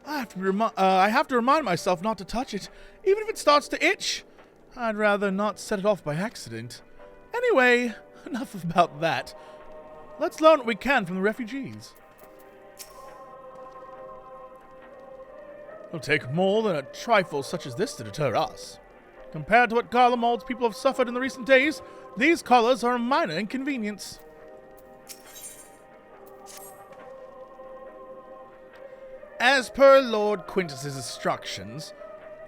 I have to remind myself not to touch it, even if it starts to itch. I'd rather not set it off by accident. Anyway, enough about that. Let's learn what we can from the refugees. It'll take more than a trifle such as this to deter us. Compared to what Garlemald's people have suffered in the recent days, these collars are a minor inconvenience. As per Lord Quintus's instructions,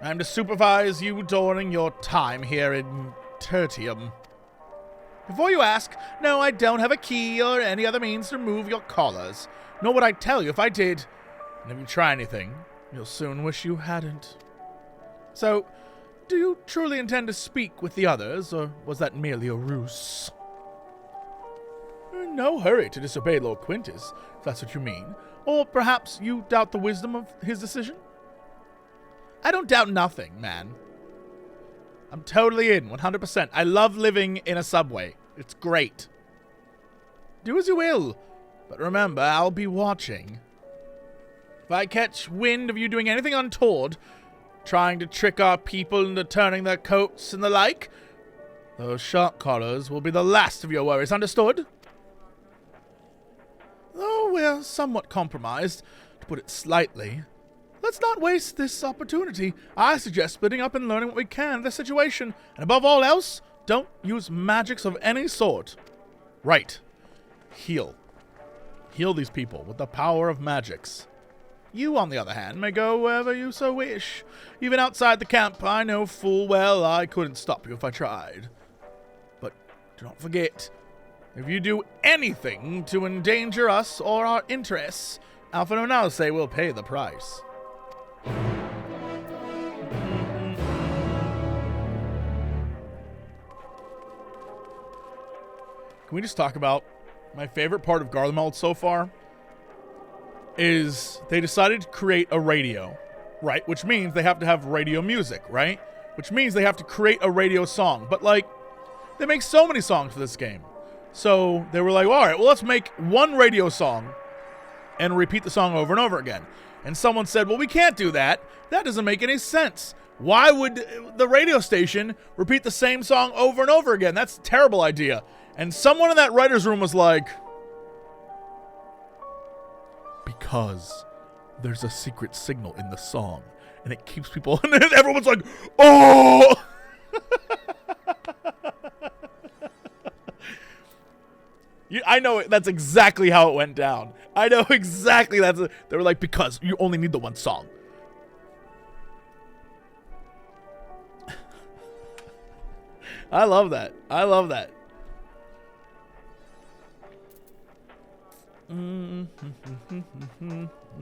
I am to supervise you during your time here in Tertium. Before you ask, no, I don't have a key or any other means to remove your collars, nor would I tell you if I did. And if you try anything, you'll soon wish you hadn't. So, do you truly intend to speak with the others, or was that merely a ruse? No hurry to disobey Lord Quintus, if that's what you mean. Or perhaps you doubt the wisdom of his decision? I don't doubt nothing, man. I'm totally in, 100%. I love living in a subway. It's great. Do as you will, but remember, I'll be watching. If I catch wind of you doing anything untoward, trying to trick our people into turning their coats and the like, those shark collars will be the last of your worries, understood? Though we're somewhat compromised, to put it slightly, let's not waste this opportunity. I suggest splitting up and learning what we can of the situation, and above all else, don't use magics of any sort. Right. Heal. Heal these people with the power of magics. You, on the other hand, may go wherever you so wish. Even outside the camp, I know full well I couldn't stop you if I tried. But do not forget, if you do anything to endanger us or our interests, Alpha Nonause will pay the price. Can we just talk about my favorite part of Garlemald so far? Is they decided to create a radio, right? Which means they have to have radio music, right? Which means they have to create a radio song. But, like, they make so many songs for this game. So they were like, all right, well, let's make one radio song and repeat the song over and over again. And someone said, well, we can't do that. That doesn't make any sense. Why would the radio station repeat the same song over and over again? That's a terrible idea. And someone in that writer's room was like, because there's a secret signal in the song, and it keeps people, and everyone's like, oh! I know that's exactly how it went down. I know exactly they were like, because you only need the one song. I love that. I love that.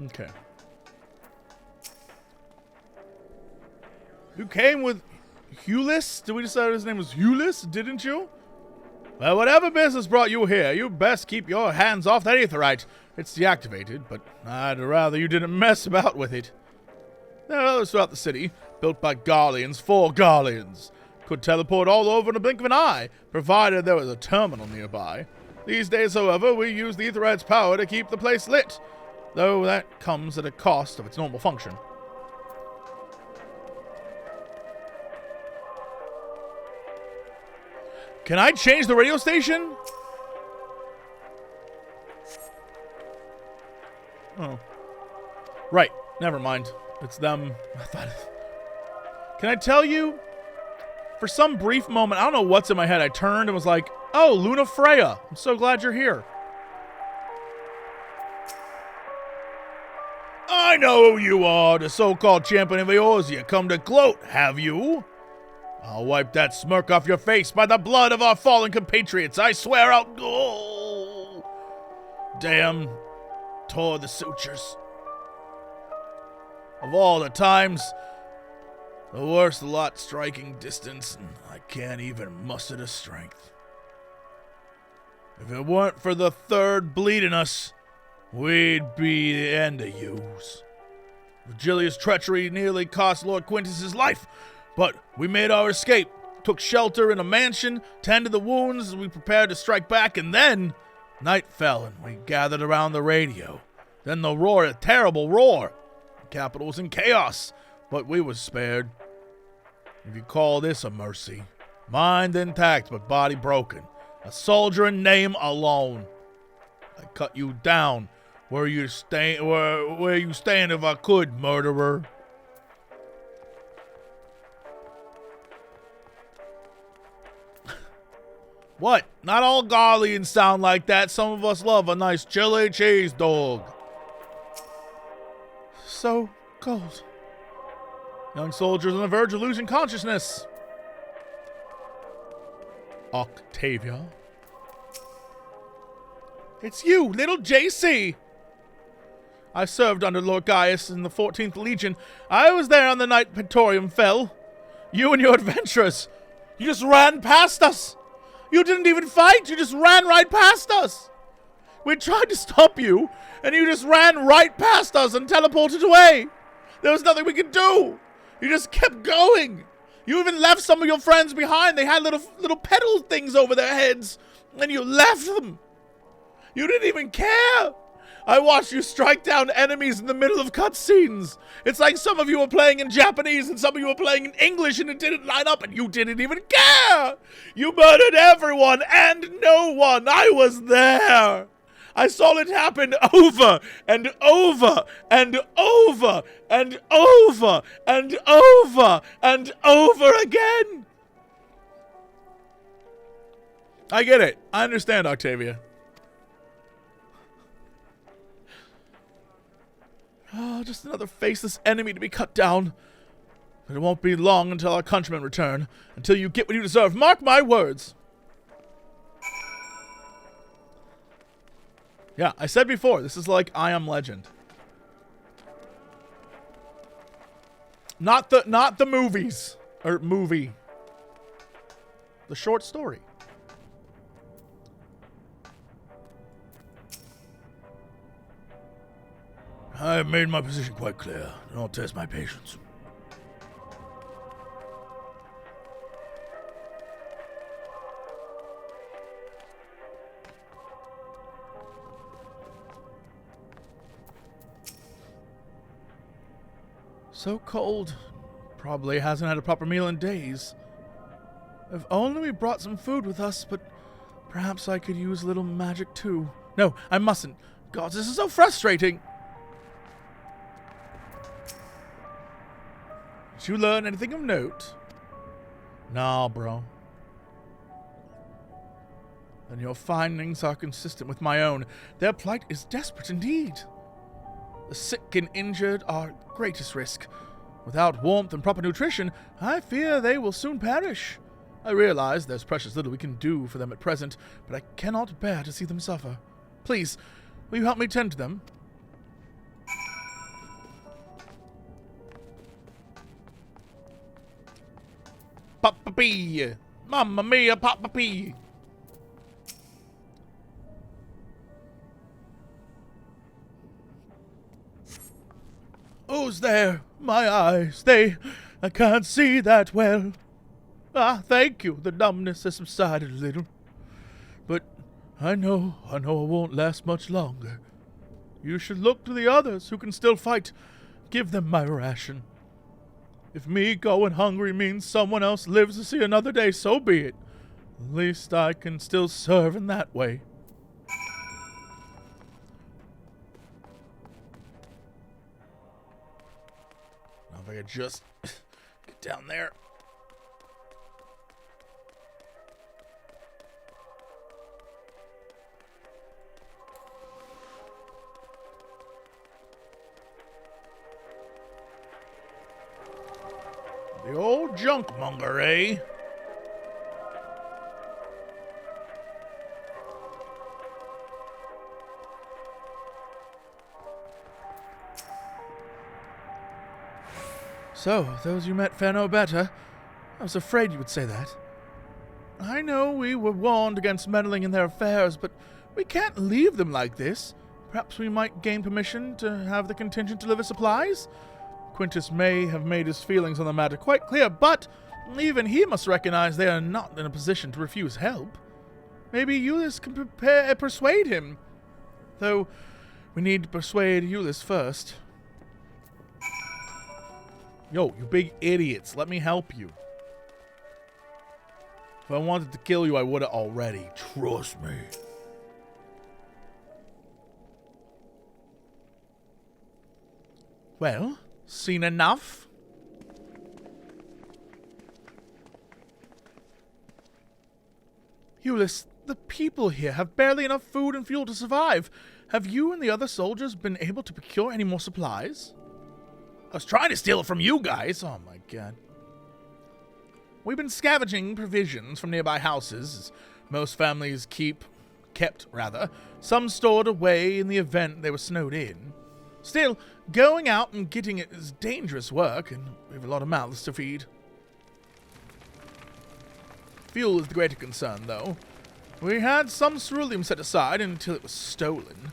Okay. You came with Hulis? Did we decide his name was Hulis, didn't you? Well, whatever business brought you here, you best keep your hands off that aetherite. It's deactivated, but I'd rather you didn't mess about with it. There are others throughout the city, built by Garleans for Garleans. Could teleport all over in a blink of an eye, provided there was a terminal nearby. These days, however, we use the aetherite's power to keep the place lit, though that comes at a cost of its normal function. Can I change the radio station? Oh. Right, never mind. It's them. Can I tell you? For some brief moment, I don't know what's in my head, I turned and was like, oh, Luna Freya. I'm so glad you're here. I know who you are, the so-called champion of Eorzea. Come to gloat, have you? I'll wipe that smirk off your face by the blood of our fallen compatriots. I swear I'll go. Damn, tore the sutures. Of all the times, the worst lot striking distance, and I can't even muster the strength. If it weren't for the third bleeding us, we'd be the end of yous. Virgilia's treachery nearly cost Lord Quintus his life, but we made our escape, took shelter in a mansion, tended the wounds as we prepared to strike back, and then night fell and we gathered around the radio. Then the roar, a terrible roar. capital was in chaos, but we was spared. If you call this a mercy. Mind intact, but body broken. A soldier in name alone. I cut you down where you stand if I could, murderer. What? Not all Garleans sound like that. Some of us love a nice chili cheese dog. So cold. Young soldiers on the verge of losing consciousness. Octavia. It's you, Lil JC. I served under Lord Gaius in the 14th Legion. I was there on the night Praetorium fell. You and your adventurers. You just ran past us. You didn't even fight. You just ran right past us. We tried to stop you, and you just ran right past us and teleported away. There was nothing we could do. You just kept going. You even left some of your friends behind. They had little pedal things over their heads, and you left them. You didn't even care. I watched you strike down enemies in the middle of cutscenes. It's like some of you were playing in Japanese and some of you were playing in English and it didn't line up and you didn't even care. You murdered everyone and no one. I was there. I saw it happen over and over and over and over and over and over again. I get it. I understand, Octavia. Oh, just another faceless enemy to be cut down. But it won't be long until our countrymen return. Until you get what you deserve. Mark my words. Yeah, I said before, this is like I Am Legend. Not the movies. Or movie. The short story. I have made my position quite clear. Don't test my patience. So cold. Probably hasn't had a proper meal in days. If only we brought some food with us, but perhaps I could use a little magic too. No, I mustn't. God, this is so frustrating. Did you learn anything of note? Nah, bro. Then your findings are consistent with my own. Their plight is desperate indeed. The sick and injured are at greatest risk. Without warmth and proper nutrition, I fear they will soon perish. I realize there's precious little we can do for them at present, but I cannot bear to see them suffer. Please, will you help me tend to them? Papa P! Mamma mia, Papa P! Who's there? My eyes, I can't see that well. Ah, thank you. The numbness has subsided a little. But I know it won't last much longer. You should look to the others who can still fight. Give them my ration. If me going hungry means someone else lives to see another day, so be it. At least I can still serve in that way. Now if I could just get down there. The old junk monger, eh? So, those you met fare no better? I was afraid you would say that. I know we were warned against meddling in their affairs, but we can't leave them like this. Perhaps we might gain permission to have the contingent deliver supplies? Quintus may have made his feelings on the matter quite clear, but even he must recognize they are not in a position to refuse help. Maybe Ulysses can persuade him. Though, we need to persuade Ulysses first. Yo, you big idiots. Let me help you. If I wanted to kill you, I would have already. Trust me. Well, seen enough? Ulysses, the people here have barely enough food and fuel to survive. Have you and the other soldiers been able to procure any more supplies? I was trying to steal it from you guys. Oh my god. We've been scavenging provisions from nearby houses, as most families kept, some stored away in the event they were snowed in. Still, going out and getting it is dangerous work, and we have a lot of mouths to feed. Fuel is the greater concern, though. We had some cerulean set aside until it was stolen.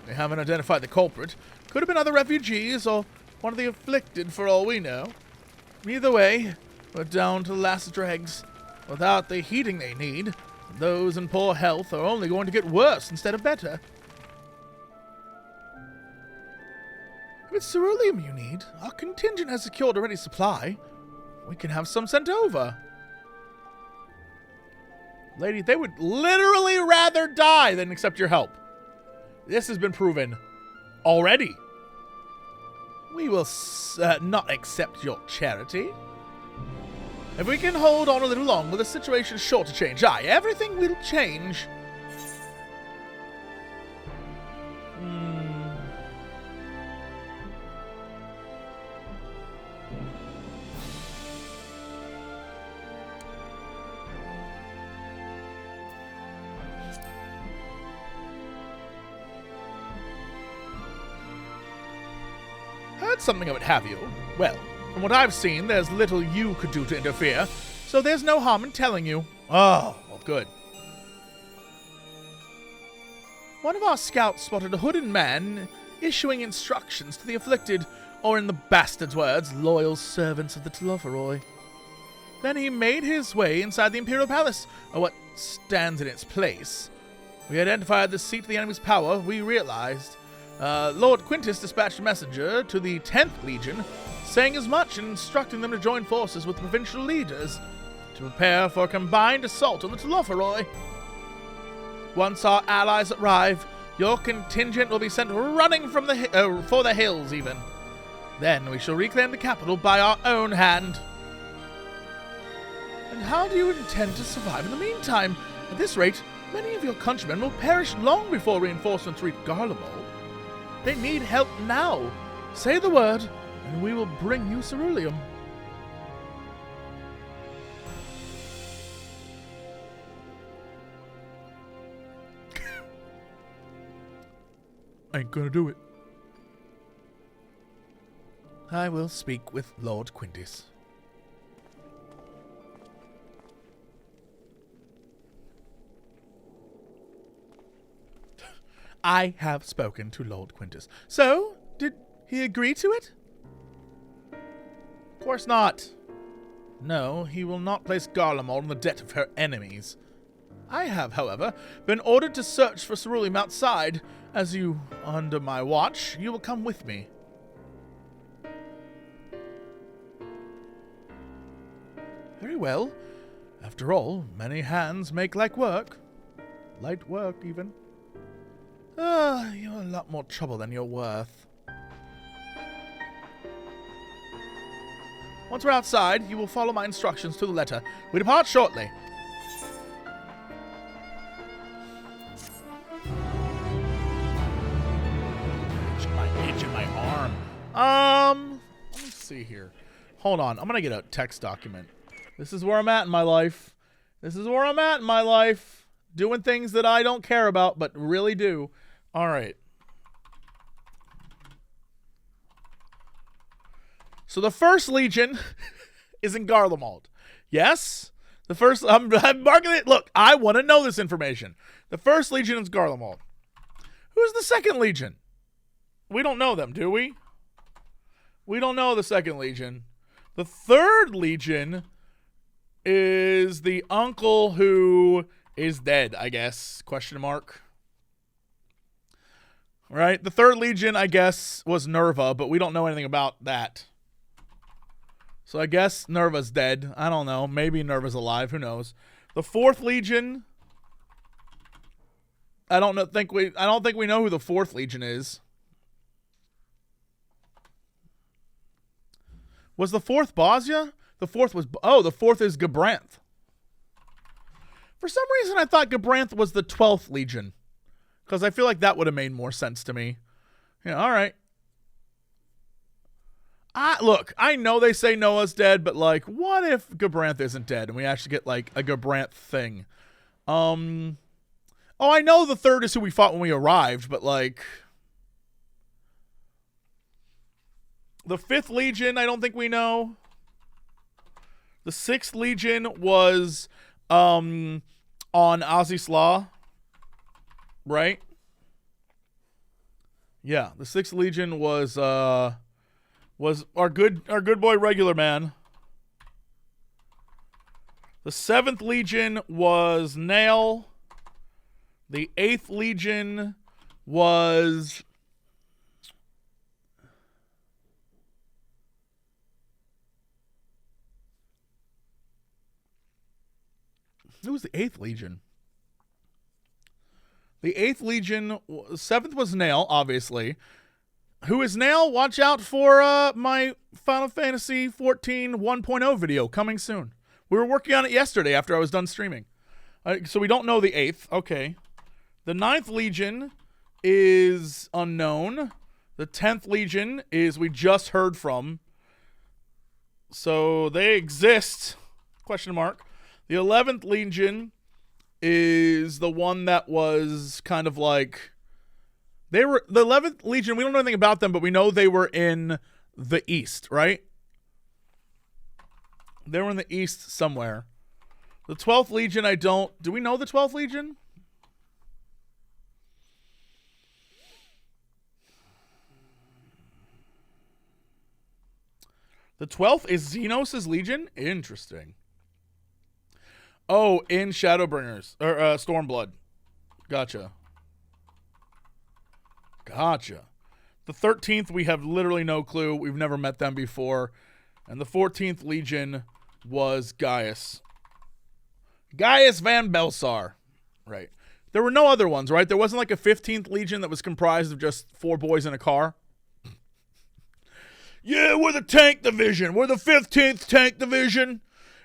They haven't identified the culprit. Could have been other refugees or one of the afflicted, for all we know. Either way, we're down to the last dregs. Without the heating they need, those in poor health are only going to get worse instead of better. If it's cerulean you need, our contingent has secured a ready supply. We can have some sent over. Lady, they would literally rather die than accept your help. This has been proven already. We will not accept your charity. If we can hold on a little longer, the situation is sure to change. Aye, everything will change. Heard something of it, have you? Well, from what I've seen, there's little you could do to interfere, so there's no harm in telling you. Oh, well, good. One of our scouts spotted a hooded man issuing instructions to the afflicted, or in the bastard's words, loyal servants of the Tloferoi. Then he made his way inside the imperial palace, or what stands in its place. We identified the seat of the enemy's power, we realized. Lord Quintus dispatched a messenger to the 10th Legion, saying as much and instructing them to join forces with the provincial leaders to prepare for a combined assault on the Tloferoi. Once our allies arrive, your contingent will be sent running from for the hills even. Then we shall reclaim the capital by our own hand. And how do you intend to survive in the meantime? At this rate, many of your countrymen will perish long before reinforcements reach Garlemald. They need help now. Say the word, and we will bring you cerulean. Ain't gonna do it. I will speak with Lord Quintus. I have spoken to Lord Quintus. So, did he agree to it? Of course not. No, he will not place Garlemald in the debt of her enemies. I have, however, been ordered to search for cerulean outside. As you are under my watch, you will come with me. Very well. After all, many hands make light work. Light work, even. You're a lot more trouble than you're worth. Once we're outside, you will follow my instructions to the letter. We depart shortly. Itching my arm. Let me see here. Hold on. I'm gonna get a text document. This is where I'm at in my life. Doing things that I don't care about, but really do. All right. So the first Legion is in Garlemald. Yes? The first... I'm marking it. Look, I want to know this information. The first Legion is Garlemald. Who's the second Legion? We don't know them, do we? We don't know the second Legion. The third Legion is the uncle who is dead, I guess. Question mark. Right? The third Legion, I guess, was Nerva, but we don't know anything about that. So I guess Nerva's dead. I don't know. Maybe Nerva's alive. Who knows? The 4th Legion. I don't think we know who the 4th Legion is. Was the 4th Bosnia? The 4th was... Oh, the 4th is Gabranth. For some reason, I thought Gabranth was the 12th Legion. Because I feel like that would have made more sense to me. Yeah, all right. Look, I know they say Noah's dead, but, like, what if Gabranth isn't dead and we actually get, like, a Gabranth thing? Oh, I know the 3rd is who we fought when we arrived, but, like... The 5th Legion, I don't think we know. The 6th Legion was on Azisla, right? Yeah, the 6th Legion was our good boy Regular Man. The 7th Legion was Nail. The 8th Legion was... Who was the 8th Legion? The 8th Legion, 7th was Nail, obviously. Who is Nail? Watch out for my Final Fantasy XIV 1.0 video coming soon. We were working on it yesterday after I was done streaming. So we don't know the 8th. Okay. The 9th Legion is unknown. The 10th Legion is we just heard from. So they exist. Question mark. The 11th Legion is the one that was kind of like... The 11th Legion, we don't know anything about them, but we know they were in the East, right? They were in the East somewhere. The 12th Legion, I don't... Do we know the 12th Legion? The 12th is Xenos' Legion? Interesting. Oh, in Shadowbringers. Or Stormblood. Gotcha. Gotcha. The 13th, we have literally no clue. We've never met them before. And the 14th Legion was Gaius. Gaius Van Belsar. Right. There were no other ones, right? There wasn't like a 15th Legion that was comprised of just 4 boys in a car. Yeah, we're the tank division. We're the 15th tank division.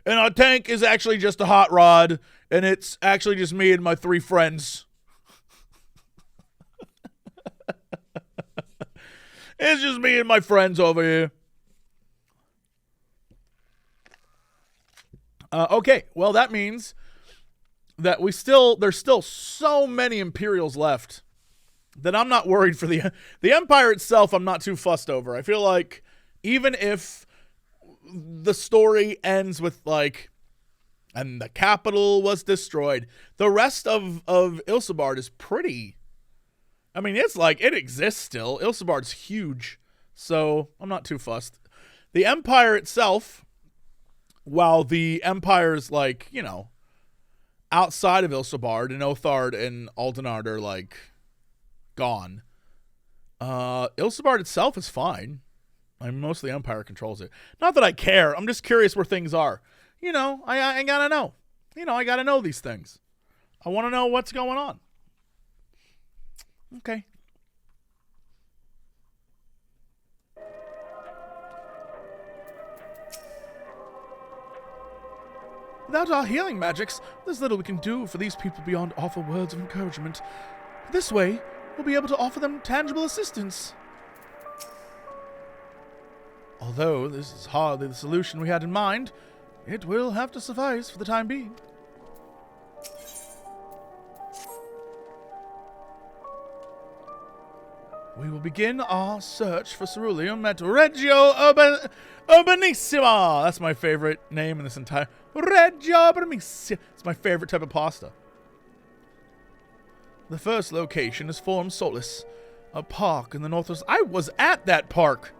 And our tank is actually just a hot rod. And it's actually just me and my 3 friends. It's just me and my friends over here. Okay, well that means that there's still so many Imperials left that I'm not worried for the Empire itself. I'm not too fussed over. I feel like even if the story ends with like, and the capital was destroyed, the rest of Ilsabard is pretty... I mean, it's like, it exists still. Ilsabard's huge, so I'm not too fussed. The Empire itself, while the Empire's like, you know, outside of Ilsabard, and Othard and Aldenard are like gone, Ilsabard itself is fine. I mean, most of the Empire controls it. Not that I care. I'm just curious where things are. You know, I gotta know. You know, I gotta know these things. I want to know what's going on. Okay. Without our healing magics, there's little we can do for these people beyond offer words of encouragement. This way, we'll be able to offer them tangible assistance. Although this is hardly the solution we had in mind, it will have to suffice for the time being. We will begin our search for cerulean at Reggio Urbanissima. That's my favorite name in this entire... Reggio Urbanissima. It's my favorite type of pasta. The first location is Forum Solace, a park in the northwest... I was at that park!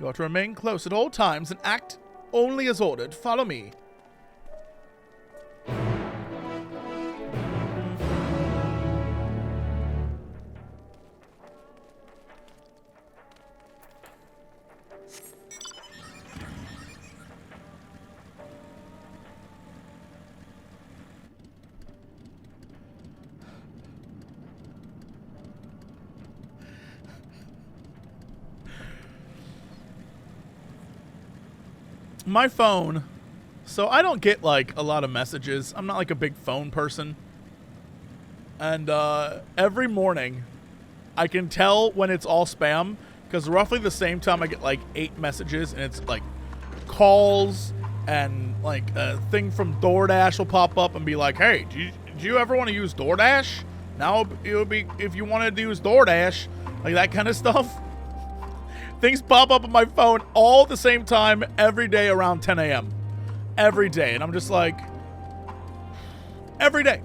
You are to remain close at all times and act only as ordered. Follow me. my phone, so I don't get, like, a lot of messages. I'm not, like, a big phone person. And, every morning, I can tell when it's all spam, because roughly the same time I get, like, 8 messages, and it's, like, calls, and, like, a thing from DoorDash will pop up and be like, hey, do you ever want to use DoorDash? Now it would be, if you wanted to use DoorDash, like, that kind of stuff. Things pop up on my phone all at the same time every day around 10 a.m. Every day. And I'm just like, every day.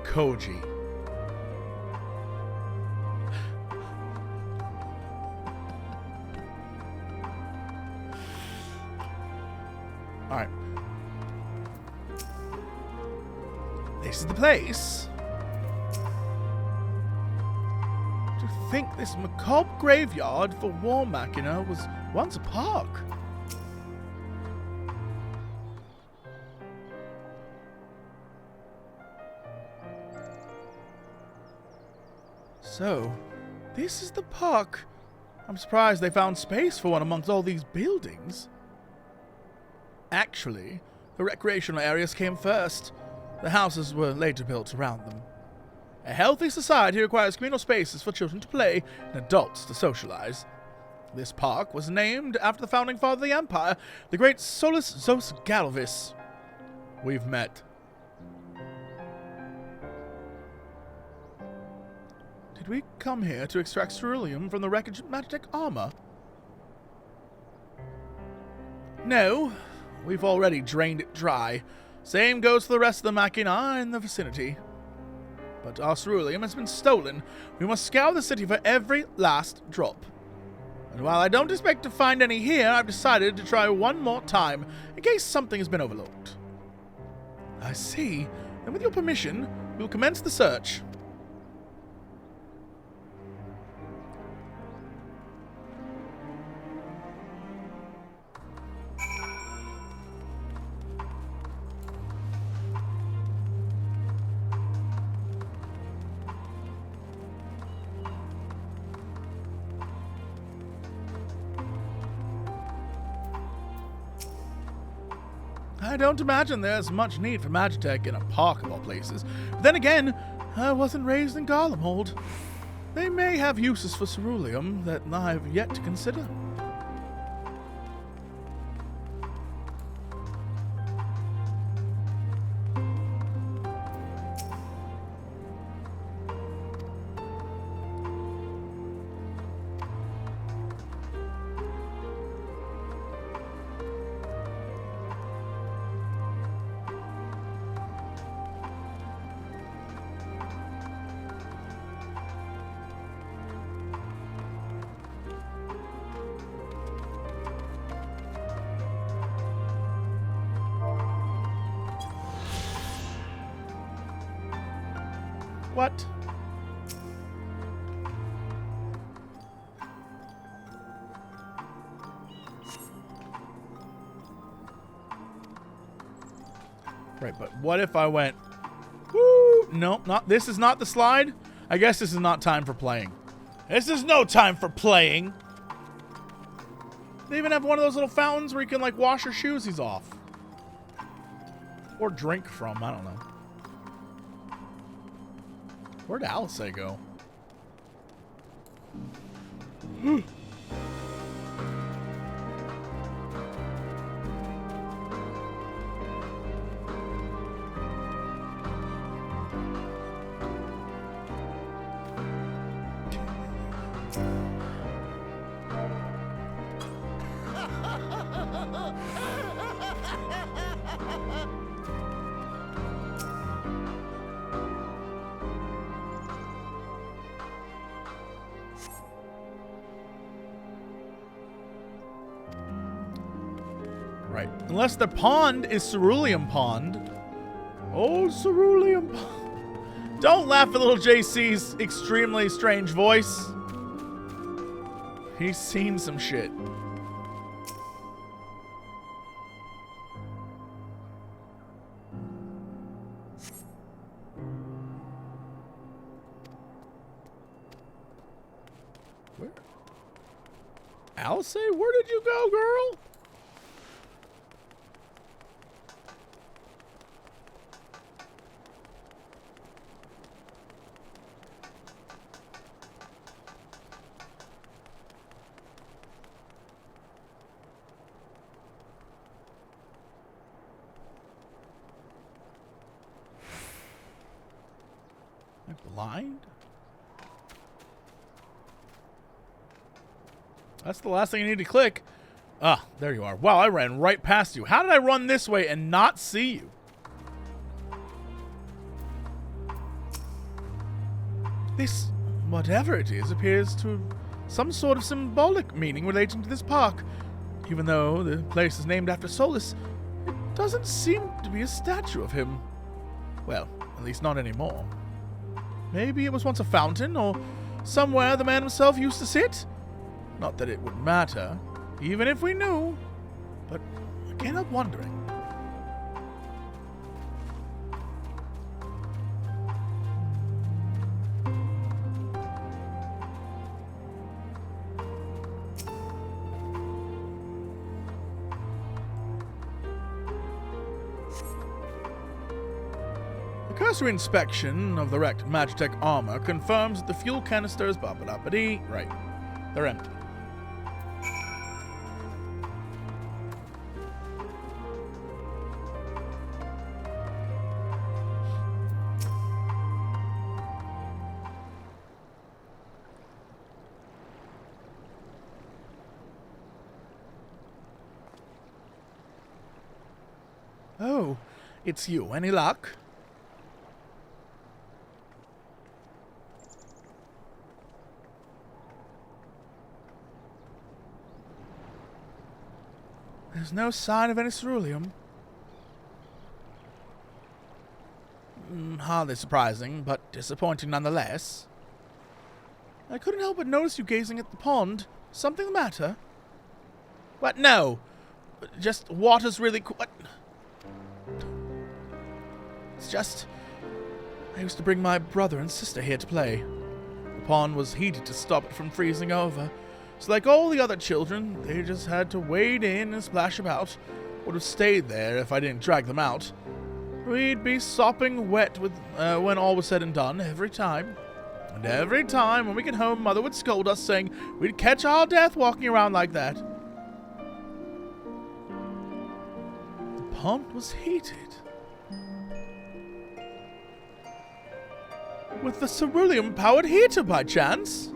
Koji. Alright. This is the place. To think this macabre graveyard for war machina was once a park. So, this is the park. I'm surprised they found space for one amongst all these buildings. Actually, the recreational areas came first. The houses were later built around them. A healthy society requires communal spaces for children to play and adults to socialize. This park was named after the founding father of the Empire, the great Solace Zos Galvis. We've met. Did we come here to extract cerulean from the wreckage of magic armor? No, we've already drained it dry. Same goes for the rest of the machina in the vicinity. But our cerulean has been stolen. We must scour the city for every last drop. And while I don't expect to find any here, I've decided to try one more time, in case something has been overlooked. I see. And with your permission, we'll commence the search. I don't imagine there's much need for Magitech in a park of all places. But then again, I wasn't raised in Garlemald. They may have uses for cerulean that I've yet to consider. What? Right, but what if I went... Woo! No, not this is not the slide. I guess this is not time for playing. This is no time for playing. They even have one of those little fountains where you can, like, wash your shoesies off. Or drink from, I don't know. Where'd Alice go? Right. Unless the pond is Cerulean Pond. Oh, Cerulean Pond. Don't laugh at little JC's extremely strange voice. He's seen some shit. Where? Alice, where did you go, girl? Blind? That's the last thing you need to click. Ah, there you are. Wow, I ran right past you. How did I run this way and not see you? This, whatever it is, appears to have some sort of symbolic meaning relating to this park. Even though the place is named after Solace, it doesn't seem to be a statue of him. Well, at least not anymore. Maybe it was once a fountain, or somewhere the man himself used to sit? Not that it would matter, even if we knew, but I can't help wondering. Cursory inspection of the wrecked Magitech armor confirms that the fuel canisters, right, they're empty. Oh, it's you. Any luck? There's no sign of any cerulean. Hardly surprising, but disappointing nonetheless. I couldn't help but notice you gazing at the pond. Something the matter? What? No. Just water's really what? It's just... I used to bring my brother and sister here to play. The pond was heated to stop it from freezing over. So like all the other children, they just had to wade in and splash about. Would have stayed there if I didn't drag them out. We'd be sopping wet with when all was said and done, every time. And every time when we get home, Mother would scold us, saying we'd catch our death walking around like that. The pond was heated. With the cerulean-powered heater, by chance?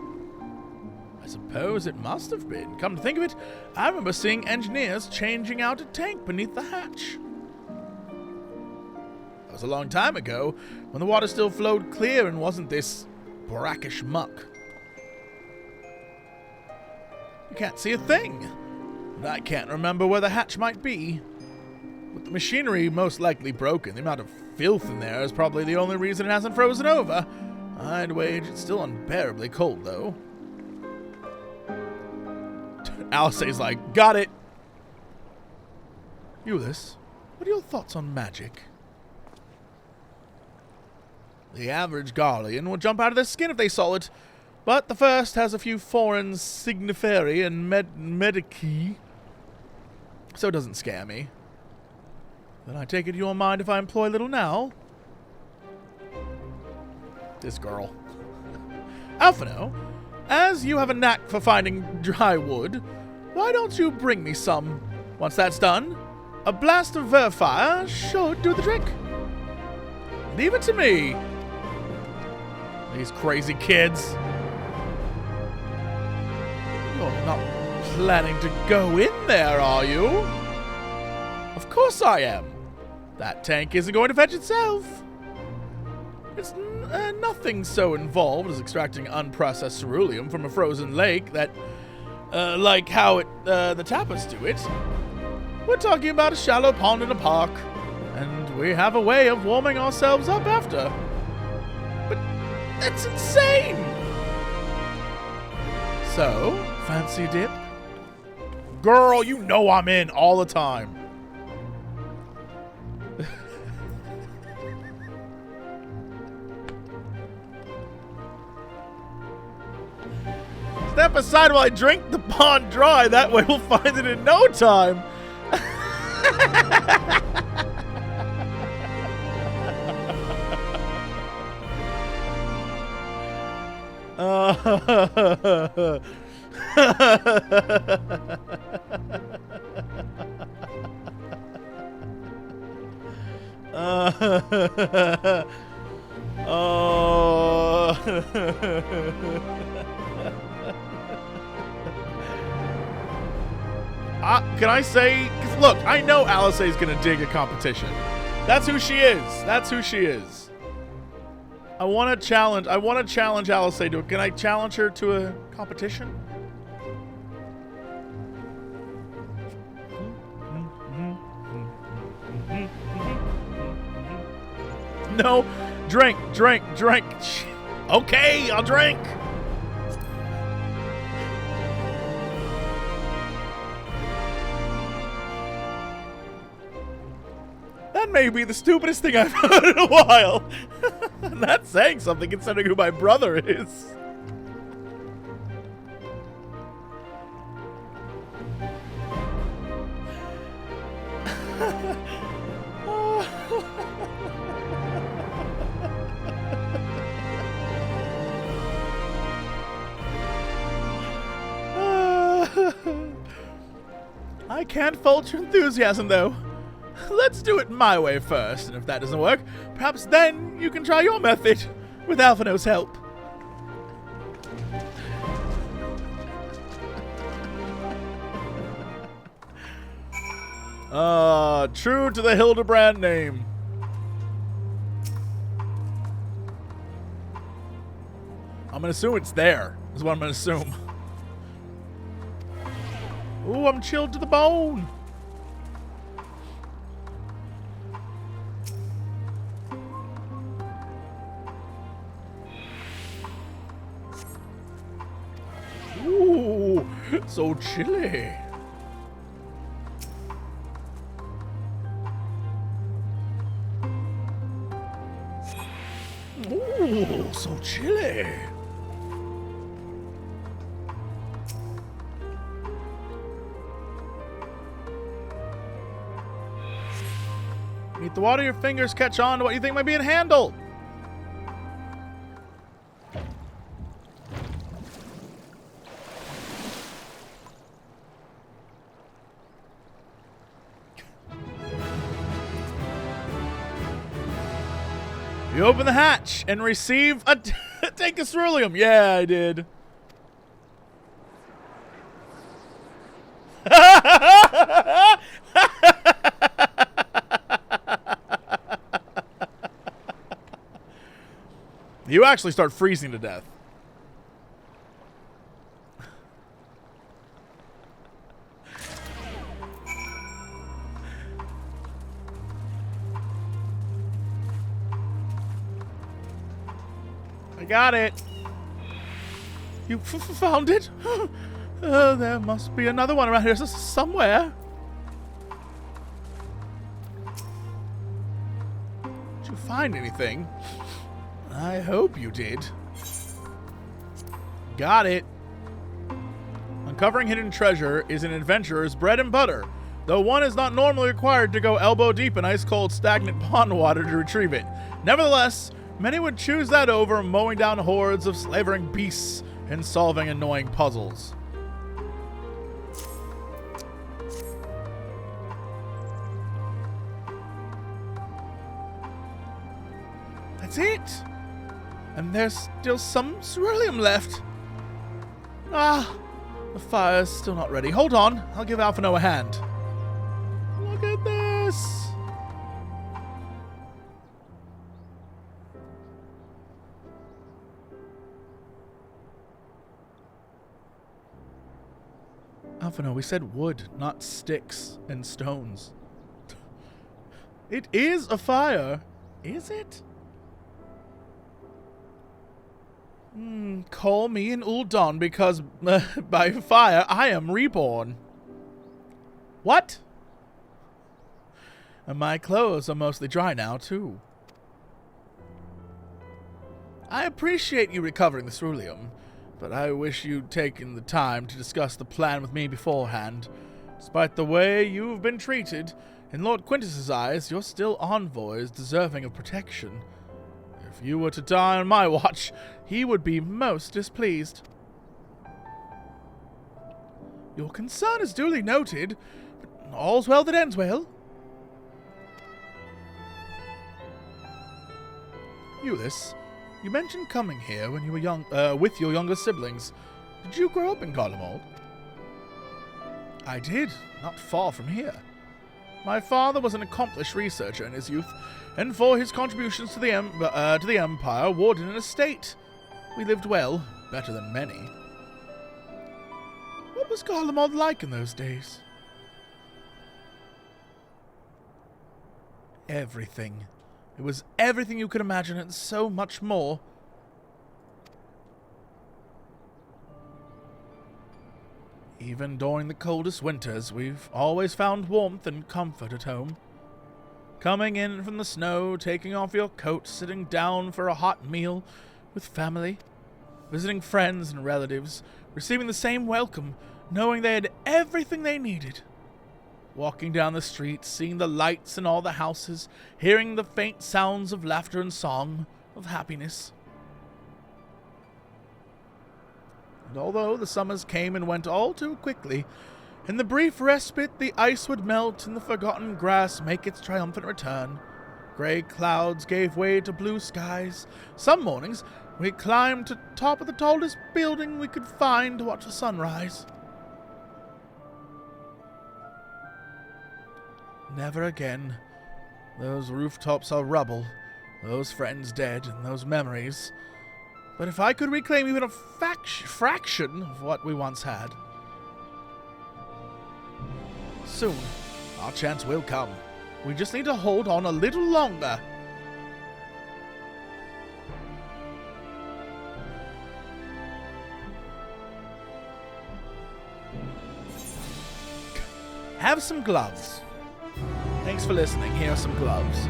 I suppose it must have been. Come to think of it, I remember seeing engineers changing out a tank beneath the hatch. That was a long time ago, when the water still flowed clear and wasn't this brackish muck. You can't see a thing, and I can't remember where the hatch might be. With the machinery most likely broken, the amount of filth in there is probably the only reason it hasn't frozen over. I'd wager it's still unbearably cold, though. Alice's like, got it. Ulysses, what are your thoughts on magic? The average Garlean would jump out of their skin if they saw it, but the first has a few foreign signiferi and medici, so it doesn't scare me. Then I take it you won't mind if I employ little Nell? This girl. Alphino, as you have a knack for finding dry wood, why don't you bring me some? Once that's done, a blast of fire should do the trick. Leave it to me. These crazy kids. You're not planning to go in there, are you? Of course I am. That tank isn't going to fetch itself. It's nothing so involved as extracting unprocessed cerulean from a frozen lake that, like how the tappers do it. We're talking about a shallow pond in a park, and we have a way of warming ourselves up after. But that's insane! So, fancy dip? Girl, you know I'm in all the time. Step aside while I drink the pond dry. That way we'll find it in no time. Can I say, 'cause look, I know Alisaie's gonna dig a competition. That's who she is. That's who she is. I want to challenge Alisaie to it. Can I challenge her to a competition? No. Drink. Okay, I'll drink. That may be the stupidest thing I've heard in a while. That's saying something considering who my brother is. I can't fault your enthusiasm, though. Let's do it my way first, and if that doesn't work, perhaps then you can try your method with Alphino's help. True to the Hildebrand name. I'm gonna assume it's there, is what I'm gonna assume. Ooh, I'm chilled to the bone. Ooh, so chilly. Ooh, so chilly. Meet the water, your fingers catch on to what you think might be a handle. You open the hatch and receive a take a cerulean. Yeah, I did. You actually start freezing to death. I got it. You found it? There must be another one around here somewhere. Did you find anything? I hope you did. Got it. Uncovering hidden treasure is an adventurer's bread and butter, though one is not normally required to go elbow deep in ice-cold, stagnant pond water to retrieve it. Nevertheless, many would choose that over mowing down hordes of slavering beasts and solving annoying puzzles. That's it! And there's still some cerulean left. Ah, the fire's still not ready. Hold on, I'll give Alphino a hand. Look at this! Alphino, we said wood, not sticks and stones. It is a fire, is it? call me an Uldon because by fire I am reborn. What? And my clothes are mostly dry now, too. I appreciate you recovering the cerulean, but I wish you'd taken the time to discuss the plan with me beforehand. Despite the way you've been treated, in Lord Quintus's eyes, you're still envoys deserving of protection. If you were to die on my watch, he would be most displeased. Your concern is duly noted, but all's well that ends well. Ulyss, you mentioned coming here when you were young, with your younger siblings. Did you grow up in Garlemald? I did, not far from here. My father was an accomplished researcher in his youth, and for his contributions to the Empire, awarded an estate. We lived well, better than many. What was Garlemald like in those days? Everything. It was everything you could imagine and so much more. Even during the coldest winters, we've always found warmth and comfort at home. Coming in from the snow, taking off your coat, sitting down for a hot meal with family, visiting friends and relatives, receiving the same welcome, knowing they had everything they needed. Walking down the street, seeing the lights in all the houses, hearing the faint sounds of laughter and song, of happiness. And although the summers came and went all too quickly, in the brief respite the ice would melt and the forgotten grass make its triumphant return. Grey clouds gave way to blue skies. Some mornings we climbed to the top of the tallest building we could find to watch the sunrise. Never again. Those rooftops are rubble, those friends dead, and those memories. But if I could reclaim even a fraction of what we once had. Soon, our chance will come. We just need to hold on a little longer. Have some gloves. Thanks for listening. Here are some gloves.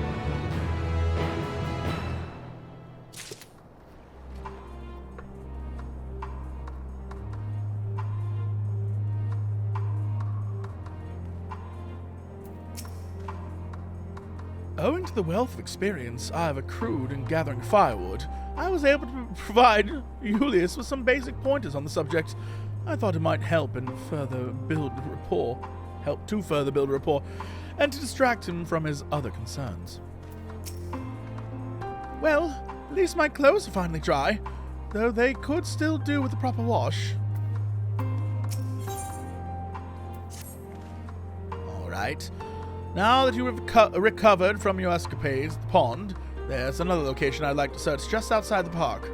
Owing to the wealth of experience I have accrued in gathering firewood, I was able to provide Ulyss with some basic pointers on the subject. I thought it might help to further build rapport, and to distract him from his other concerns. Well, at least my clothes are finally dry, though they could still do with a proper wash. Alright, now that you have recovered from your escapades, the pond, there's another location I'd like to search just outside the park.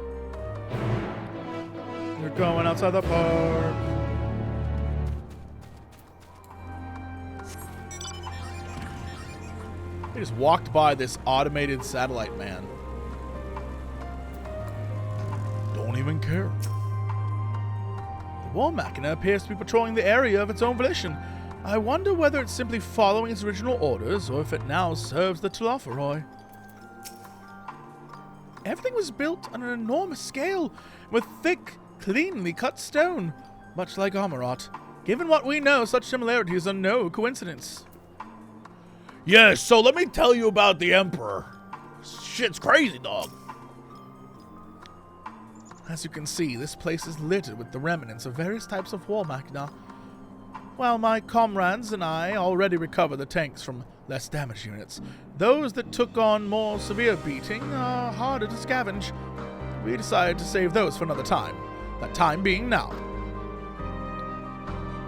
We're going outside the park. They just walked by this automated satellite man. Don't even care. The war machina appears to be patrolling the area of its own volition. I wonder whether it's simply following its original orders, or if it now serves the Talofaroi. Everything was built on an enormous scale, with thick, cleanly cut stone, much like Amarat. Given what we know, such similarities are no coincidence. Yes, so let me tell you about the Emperor. Shit's crazy, dog. As you can see, this place is littered with the remnants of various types of war machina. While my comrades and I already recovered the tanks from less damaged units, those that took on more severe beating are harder to scavenge. We decided to save those for another time, that time being now.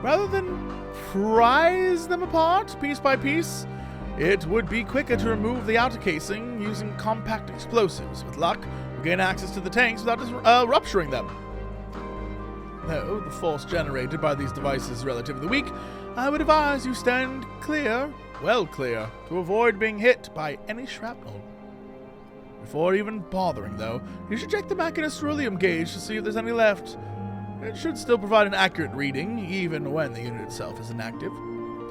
Rather than prise them apart piece by piece, it would be quicker to remove the outer casing using compact explosives. With luck, we'll gain access to the tanks without rupturing them. Though the force generated by these devices is relatively weak, I would advise you stand clear, well clear, to avoid being hit by any shrapnel. Before even bothering, though, you should check the machinist's cerulean gauge to see if there's any left. It should still provide an accurate reading, even when the unit itself is inactive.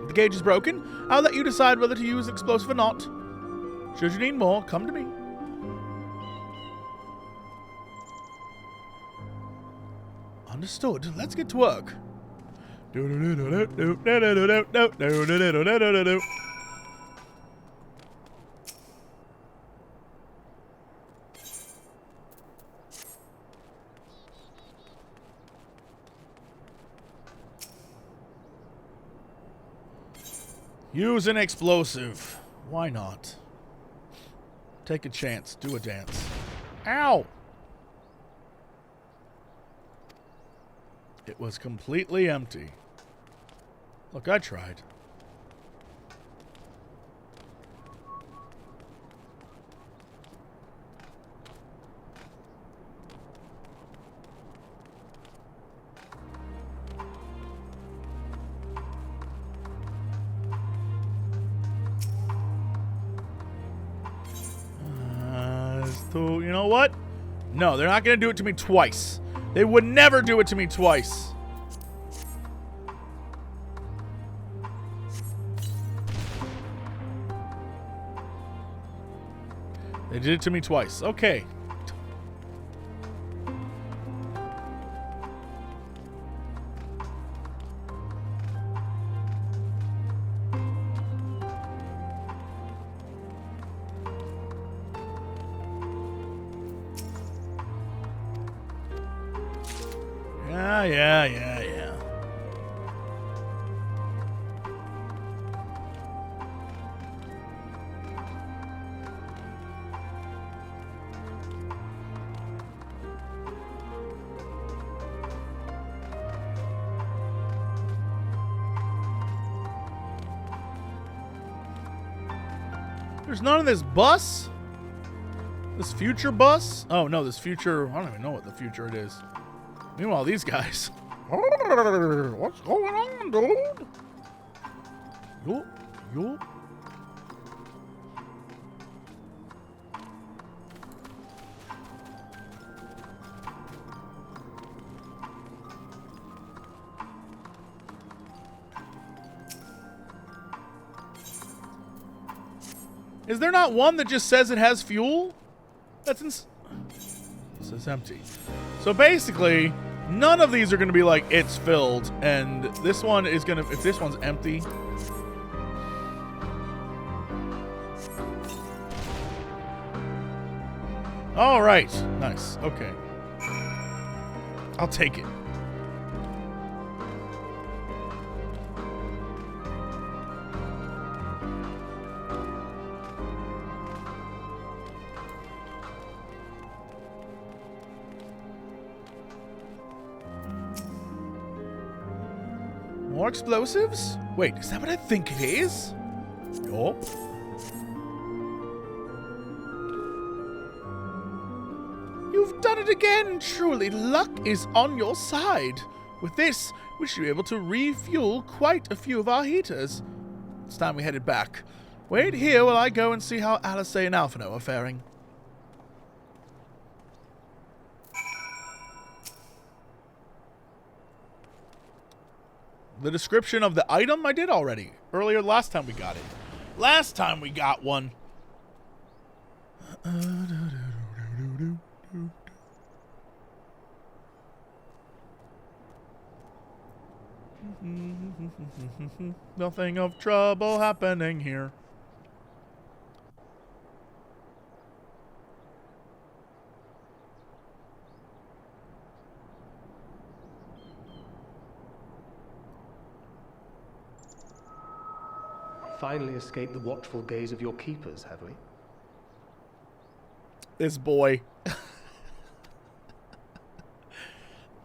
If the gauge is broken, I'll let you decide whether to use explosive or not. Should you need more, come to me. Understood. Let's get to work. Use an explosive. Why not? Take a chance. Do a dance. Ow! It was completely empty. Look, I tried. So, you know what? No, they're not going to do it to me twice. They would never do it to me twice. They did it to me twice. Okay. Yeah. There's none of this bus? This future bus? Oh, no, this future... I don't even know what the future it is. Meanwhile, these guys... What's going on, dude? Yo. Is there not one that just says it has fuel? That's This is empty. So basically, none of these are going to be like, it's filled. And this one is going to, if this one's empty. All right. Nice. Okay. I'll take it. More explosives? Wait, is that what I think it is? Yup. You've done it again! Truly, luck is on your side. With this, we should be able to refuel quite a few of our heaters. It's time we headed back. Wait here while I go and see how Alice and Alphino are faring. The description of the item I did already. Earlier, last time we got it. Last time we got one. Nothing of trouble happening here. Finally escaped the watchful gaze of your keepers, have we? This boy.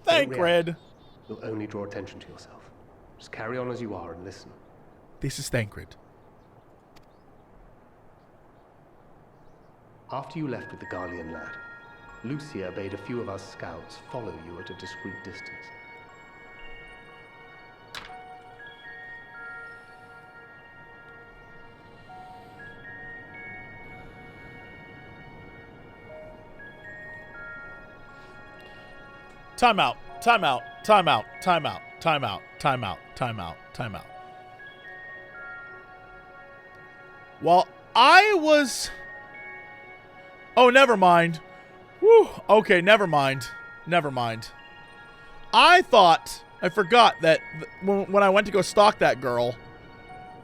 Thank Red. You'll only draw attention to yourself. Just carry on as you are and listen. This is Thancred. After you left with the Garlean lad, Lucia bade a few of us scouts follow you at a discreet distance. Time out. Time out. Time out. Time out. Time out. Time out. Time out. Time out. Well, I was... Oh, never mind. Whew. Okay, never mind. Never mind. I thought... I forgot that when I went to go stalk that girl,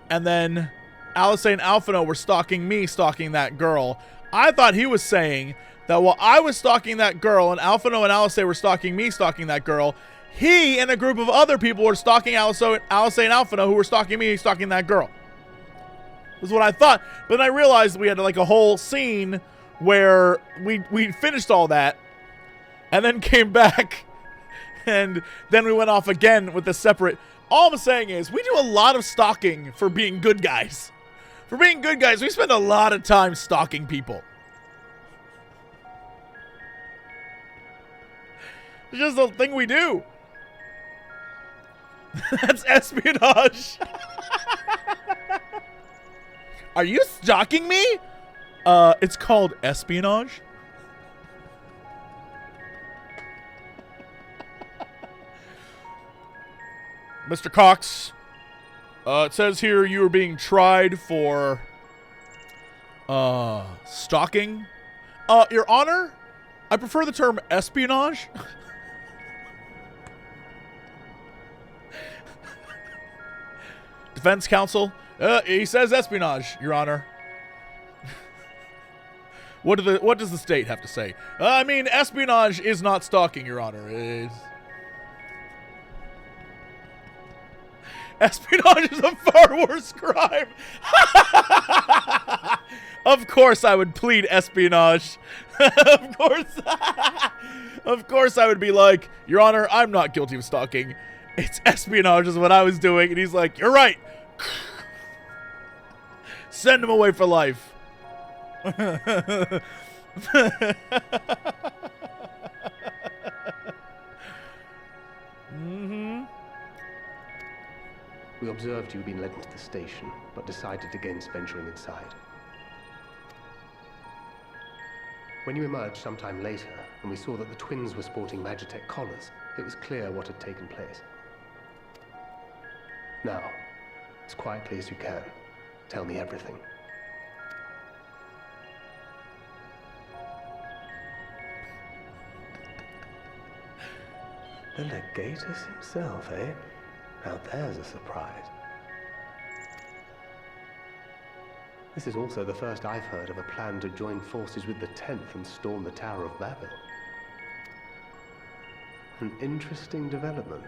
and then Alice and Alphino were stalking me, stalking that girl, I thought he was saying that while I was stalking that girl and Alphino and Alice were stalking me, stalking that girl, he and a group of other people were stalking Alice and Alphino, who were stalking me, stalking that girl. Was what I thought. But then I realized we had like a whole scene where we finished all that and then came back and then we went off again with a separate... All I'm saying is we do a lot of stalking for being good guys. For being good guys, we spend a lot of time stalking people. It's just a thing we do. That's espionage. Are you stalking me? It's called espionage. Mr. Cox, it says here you are being tried for stalking. Your Honor, I prefer the term espionage. Defense counsel, he says espionage, Your Honor. What does the state have to say? I mean, espionage is not stalking, Your Honor. It's... Espionage is a far worse crime. Of course I would plead espionage. Of course. Of course I would be like, Your Honor, I'm not guilty of stalking. It's espionage is what I was doing. And he's like, you're right. Send him away for life. Mm-hmm. We observed you being led into the station, but decided against venturing inside. When you emerged sometime later, and we saw that the twins were sporting Magitech collars, it was clear what had taken place. Now, as quietly as you can, tell me everything. The Legatus himself, eh? Now there's a surprise. This is also the first I've heard of a plan to join forces with the 10th and storm the Tower of Babel. An interesting development,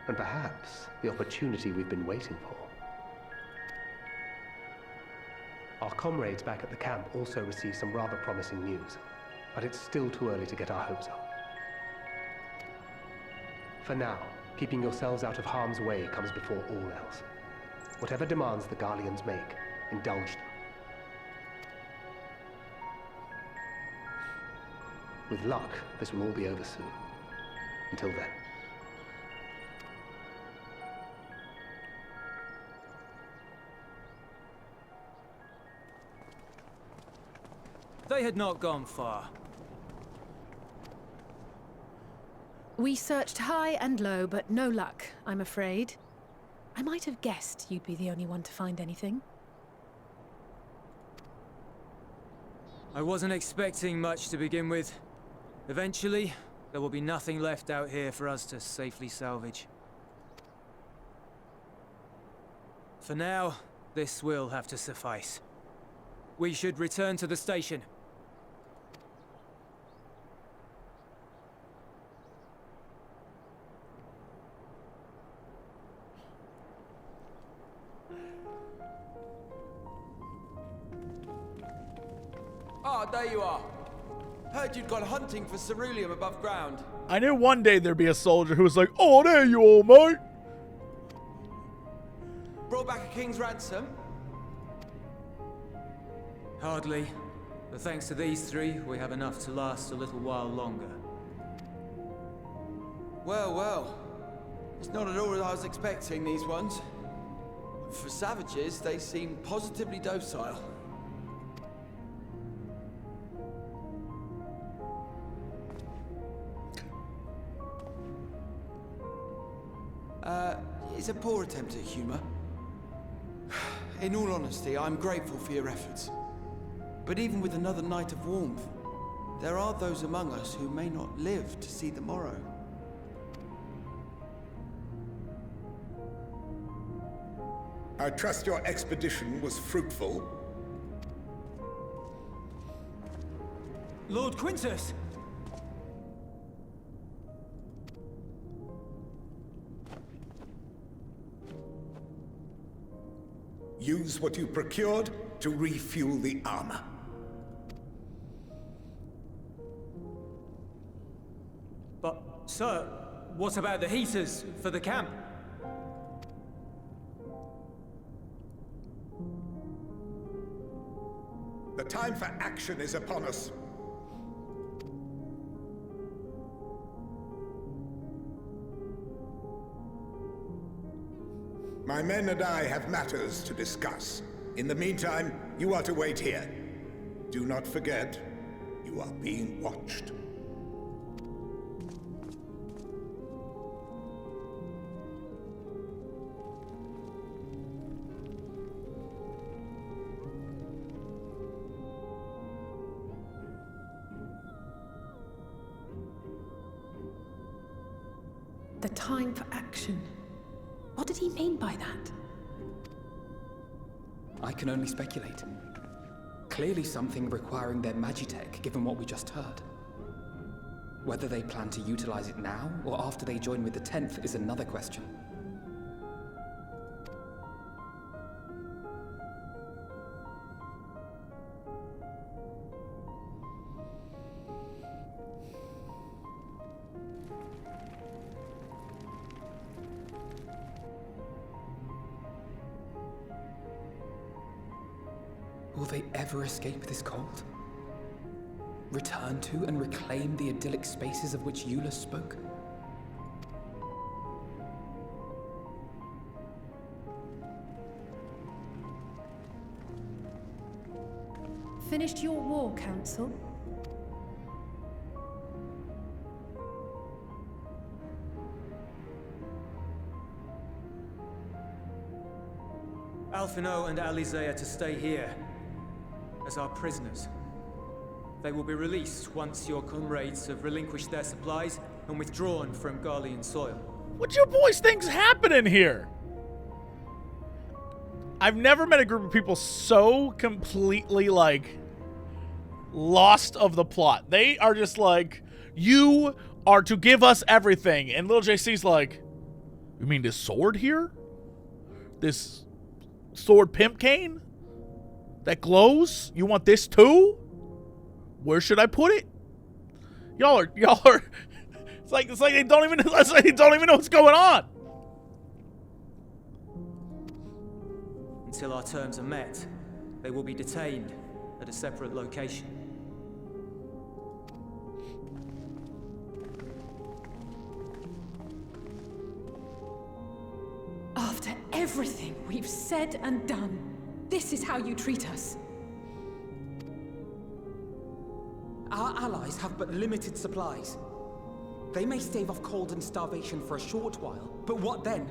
and perhaps the opportunity we've been waiting for. Our comrades back at the camp also received some rather promising news, but it's still too early to get our hopes up. For now, keeping yourselves out of harm's way comes before all else. Whatever demands the Garleans make, indulge them. With luck, this will all be over soon. Until then. They had not gone far. We searched high and low, but no luck, I'm afraid. I might have guessed you'd be the only one to find anything. I wasn't expecting much to begin with. Eventually, there will be nothing left out here for us to safely salvage. For now, this will have to suffice. We should return to the station. Ah, there you are. Heard you'd gone hunting for cerulean above ground. I knew one day there'd be a soldier who was like, oh, there you are, mate. Brought back a king's ransom? Hardly. But thanks to these three, we have enough to last a little while longer. Well, well. It's not at all as I was expecting, these ones. For savages, they seem positively docile. It's a poor attempt at humor. In all honesty, I'm grateful for your efforts. But even with another night of warmth, there are those among us who may not live to see the morrow. I trust your expedition was fruitful. Lord Quintus! Use what you procured to refuel the armor. But, sir, what about the heaters for the camp? The time for action is upon us. My men and I have matters to discuss. In the meantime, you are to wait here. Do not forget, you are being watched. The time for action. What did he mean by that? I can only speculate. Clearly something requiring their magitech, given what we just heard. Whether they plan to utilize it now, or after they join with the 10th, is another question. Will they ever escape this cult? Return to and reclaim the idyllic spaces of which Eula spoke? Finished your war, Council? Alphino and Alizé are to stay here as our prisoners. They will be released once your comrades have relinquished their supplies and withdrawn from Garlean soil. What you boys think's happening here? I've never met a group of people so completely, like, lost of the plot. They are just like, you are to give us everything. And Lil JC's like, you mean this sword here? This sword pimp cane? That glows? You want this too? Where should I put it? Y'all are it's like they don't even know what's going on. Until our terms are met, they will be detained at a separate location. After everything we've said and done, this is how you treat us. Our allies have but limited supplies. They may stave off cold and starvation for a short while, but what then?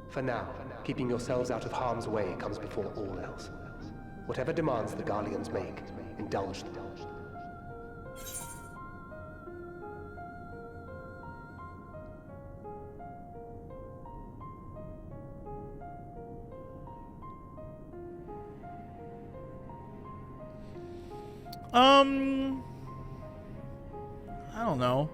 For now, keeping yourselves out of harm's way comes before all else. Whatever demands the Garleans make, indulge them. I don't know.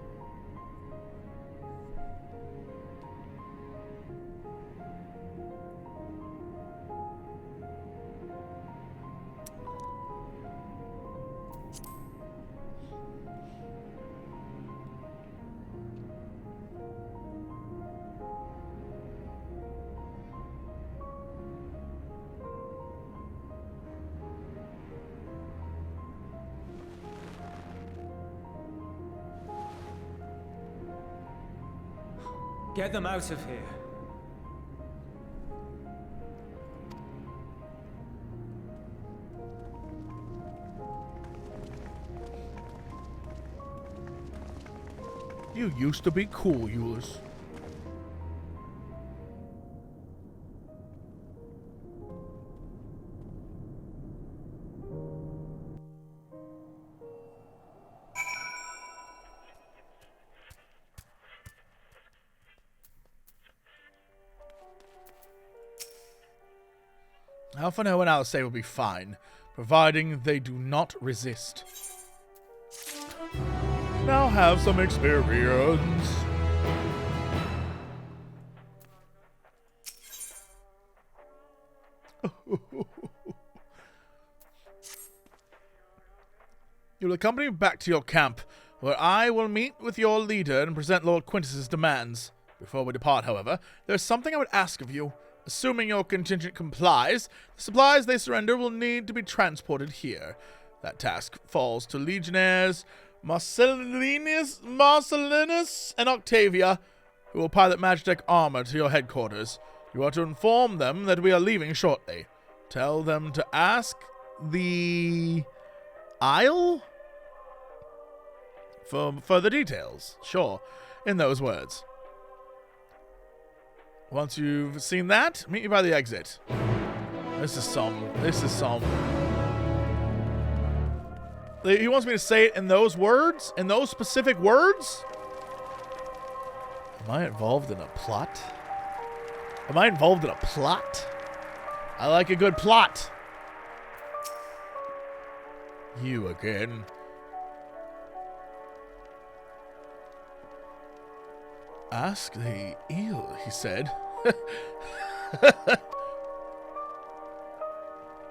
Get them out of here. You used to be cool, Euless. Alpha and Alistair will be fine, providing they do not resist. Now have some experience. You'll accompany me back to your camp, where I will meet with your leader and present Lord Quintus's demands. Before we depart, however, there's something I would ask of you. Assuming your contingent complies, the supplies they surrender will need to be transported here. That task falls to Legionnaires Marcellinus and Octavia, who will pilot Magitech armor to your headquarters. You are to inform them that we are leaving shortly. Tell them to ask the Isle for further details. Sure, in those words. Once you've seen that, meet me by the exit. This is some. He wants me to say it in those words? In those specific words? Am I involved in a plot? I like a good plot. You again. Ask the eel, he said.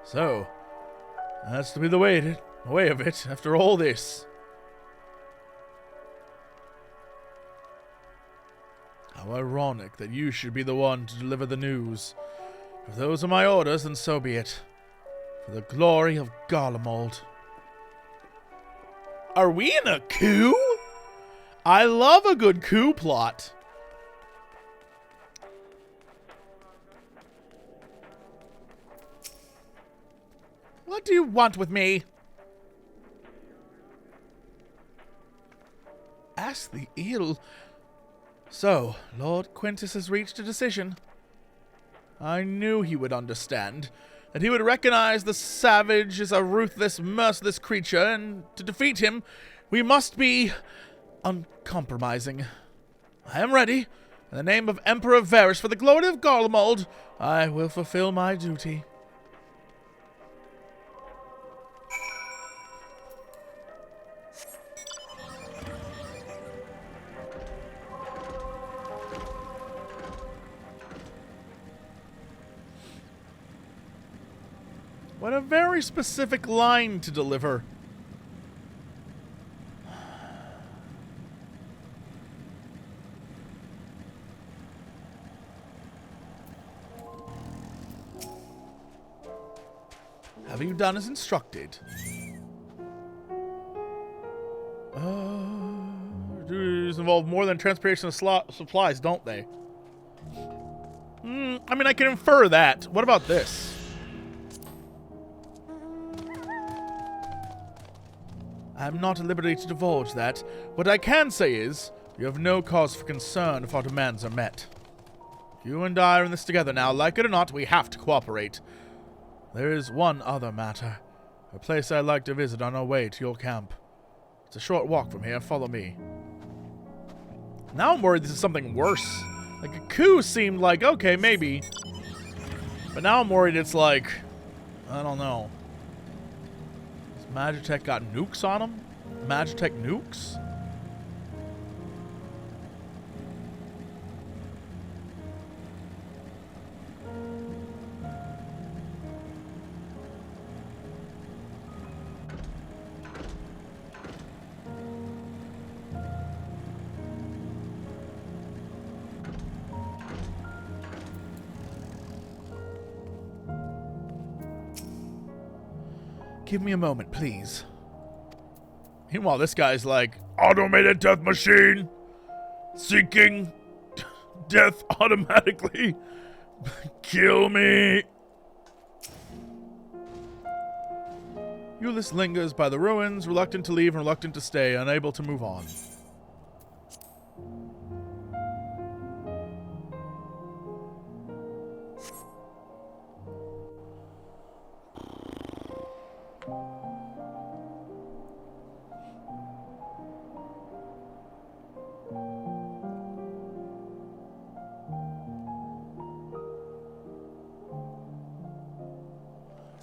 So, that's to be the way of it after all this. How ironic that you should be the one to deliver the news. If those are my orders, then so be it. For the glory of Garlemald. Are we in a coup? I love a good coup plot. What do you want with me? Ask the eel. So, Lord Quintus has reached a decision. I knew he would understand. That he would recognize the savage as a ruthless, merciless creature, and to defeat him, we must be uncompromising. I am ready. In the name of Emperor Varus, for the glory of Garlemald, I will fulfill my duty. What a very specific line to deliver. Have you done as instructed? Duties involve more than transportation of supplies, don't they? I mean, I can infer that. What about this? I am not at liberty to divulge that. What I can say is, you have no cause for concern if our demands are met. You and I are in this together now. Like it or not, we have to cooperate. There is one other matter. A place I'd like to visit on our way to your camp. It's a short walk from here. Follow me. Now I'm worried this is something worse. Like, a coup seemed like, okay, maybe. But now I'm worried it's like, I don't know. Has Magitech got nukes on them? Magitech nukes? Give me a moment, please. Meanwhile, this guy's like, automated death machine, seeking Death automatically. Kill me. Euless lingers by the ruins, reluctant to leave and reluctant to stay, unable to move on.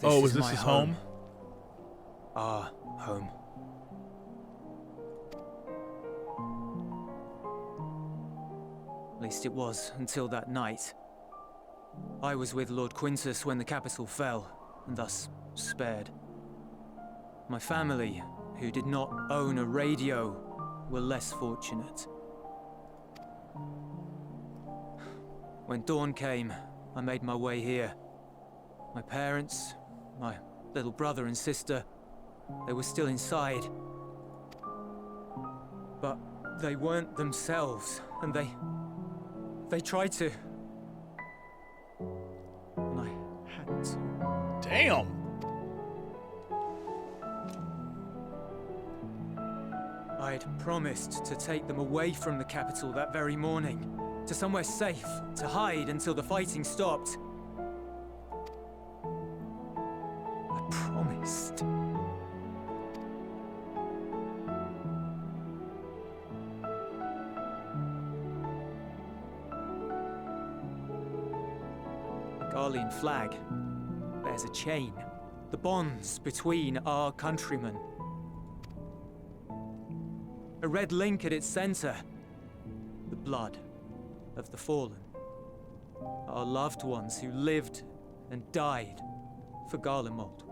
Oh, is this his home? Our home. At least it was until that night. I was with Lord Quintus when the capital fell, and thus spared. My family, who did not own a radio, were less fortunate. When dawn came, I made my way here. My parents, my little brother and sister, they were still inside. But they weren't themselves, and they tried to. And I had to. Damn! I'd promised to take them away from the capital that very morning, to somewhere safe, to hide until the fighting stopped. I promised. The Garlean flag bears a chain, the bonds between our countrymen. A red link at its center, the blood of the fallen. Our loved ones who lived and died for Garlemald.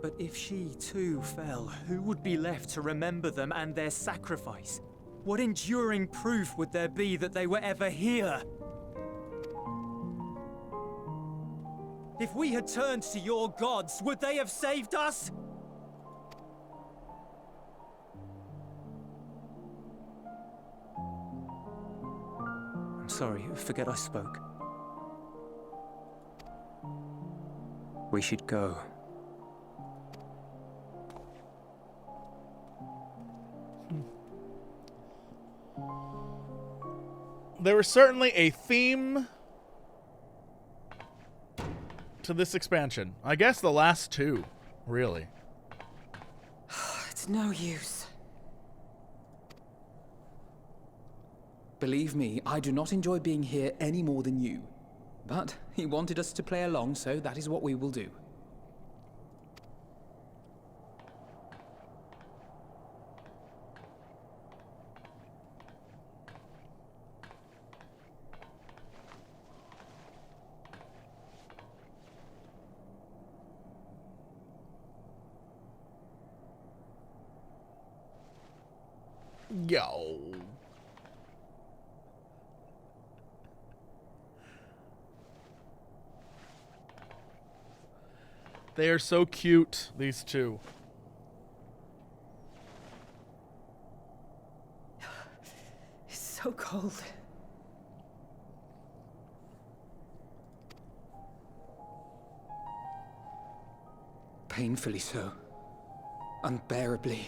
But if she too fell, who would be left to remember them and their sacrifice? What enduring proof would there be that they were ever here? If we had turned to your gods, would they have saved us? I'm sorry, forget I spoke. We should go. There was certainly a theme to this expansion. I guess the last two, really. It's no use. Believe me, I do not enjoy being here any more than you. But he wanted us to play along, so that is what we will do. Yo. They are so cute, these two. It's so cold. Painfully so. Unbearably.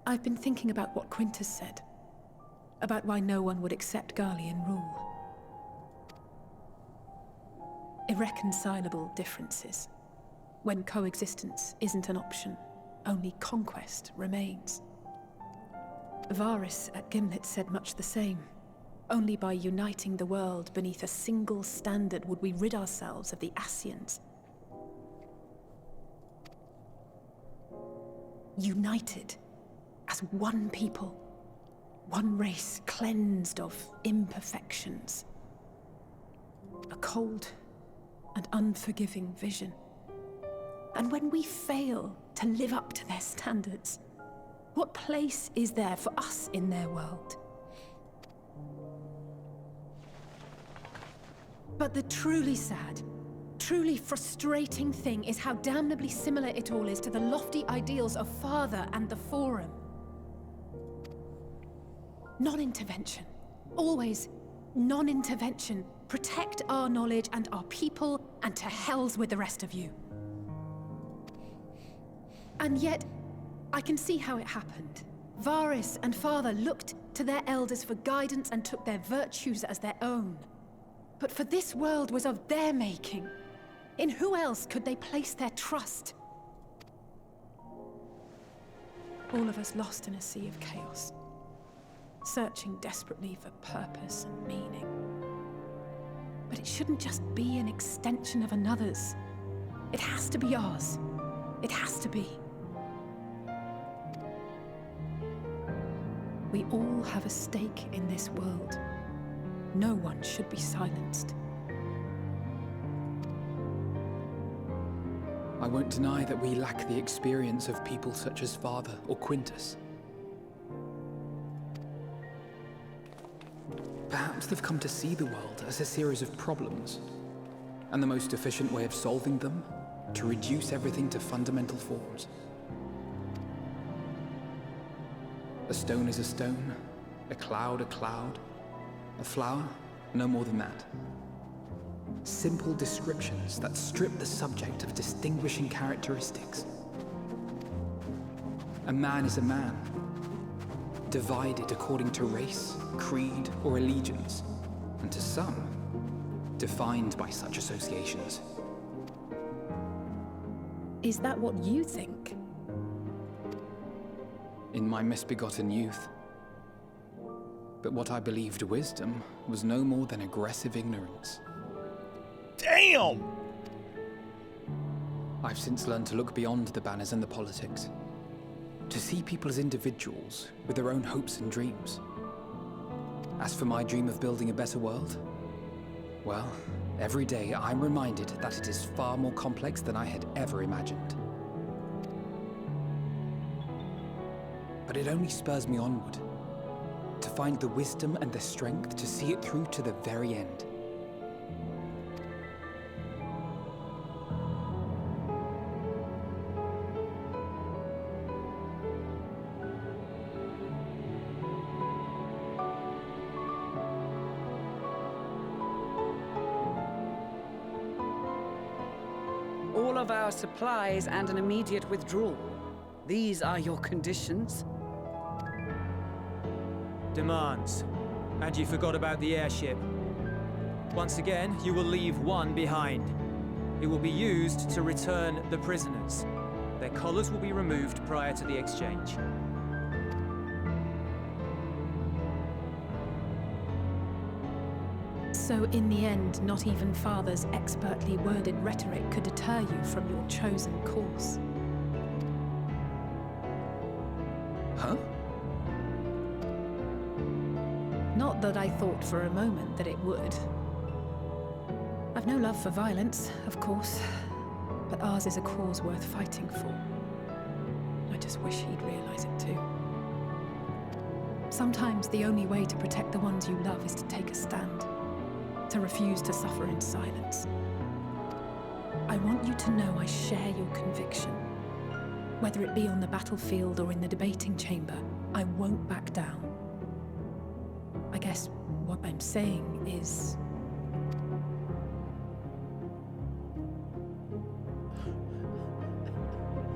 I've been thinking about what Quintus said. About why no one would accept Garlean rule. Irreconcilable differences. When coexistence isn't an option, only conquest remains. Varys at Gimlet said much the same. Only by uniting the world beneath a single standard would we rid ourselves of the Scions. United as one people, one race cleansed of imperfections. A cold and unforgiving vision. And when we fail to live up to their standards, what place is there for us in their world? But the truly sad, truly frustrating thing is how damnably similar it all is to the lofty ideals of Father and the Forum. Non-intervention. Always non-intervention. Protect our knowledge and our people, and to hells with the rest of you. And yet, I can see how it happened. Varys and Father looked to their elders for guidance and took their virtues as their own. But for this world was of their making. In who else could they place their trust? All of us lost in a sea of chaos, searching desperately for purpose and meaning. But it shouldn't just be an extension of another's. It has to be ours. It has to be. We all have a stake in this world. No one should be silenced. I won't deny that we lack the experience of people such as Father or Quintus. Perhaps they've come to see the world as a series of problems, and the most efficient way of solving them, to reduce everything to fundamental forms. A stone is a stone, a cloud, a flower, no more than that. Simple descriptions that strip the subject of distinguishing characteristics. A man is a man, divided according to race, creed, or allegiance, and to some, defined by such associations. Is that what you think? In my misbegotten youth. But what I believed wisdom was no more than aggressive ignorance. Damn! I've since learned to look beyond the banners and the politics, to see people as individuals with their own hopes and dreams. As for my dream of building a better world, well, every day I'm reminded that it is far more complex than I had ever imagined. But it only spurs me onward, to find the wisdom and the strength to see it through to the very end. All of our supplies and an immediate withdrawal. These are your conditions? Demands. And you forgot about the airship. Once again, you will leave one behind. It will be used to return the prisoners. Their collars will be removed prior to the exchange. So in the end, not even Father's expertly worded rhetoric could deter you from your chosen course. Huh? Not that I thought for a moment that it would. I've no love for violence, of course, but ours is a cause worth fighting for. I just wish he'd realize it too. Sometimes the only way to protect the ones you love is to take a stand, to refuse to suffer in silence. I want you to know I share your conviction. Whether it be on the battlefield or in the debating chamber, I won't back down. I guess what I'm saying is...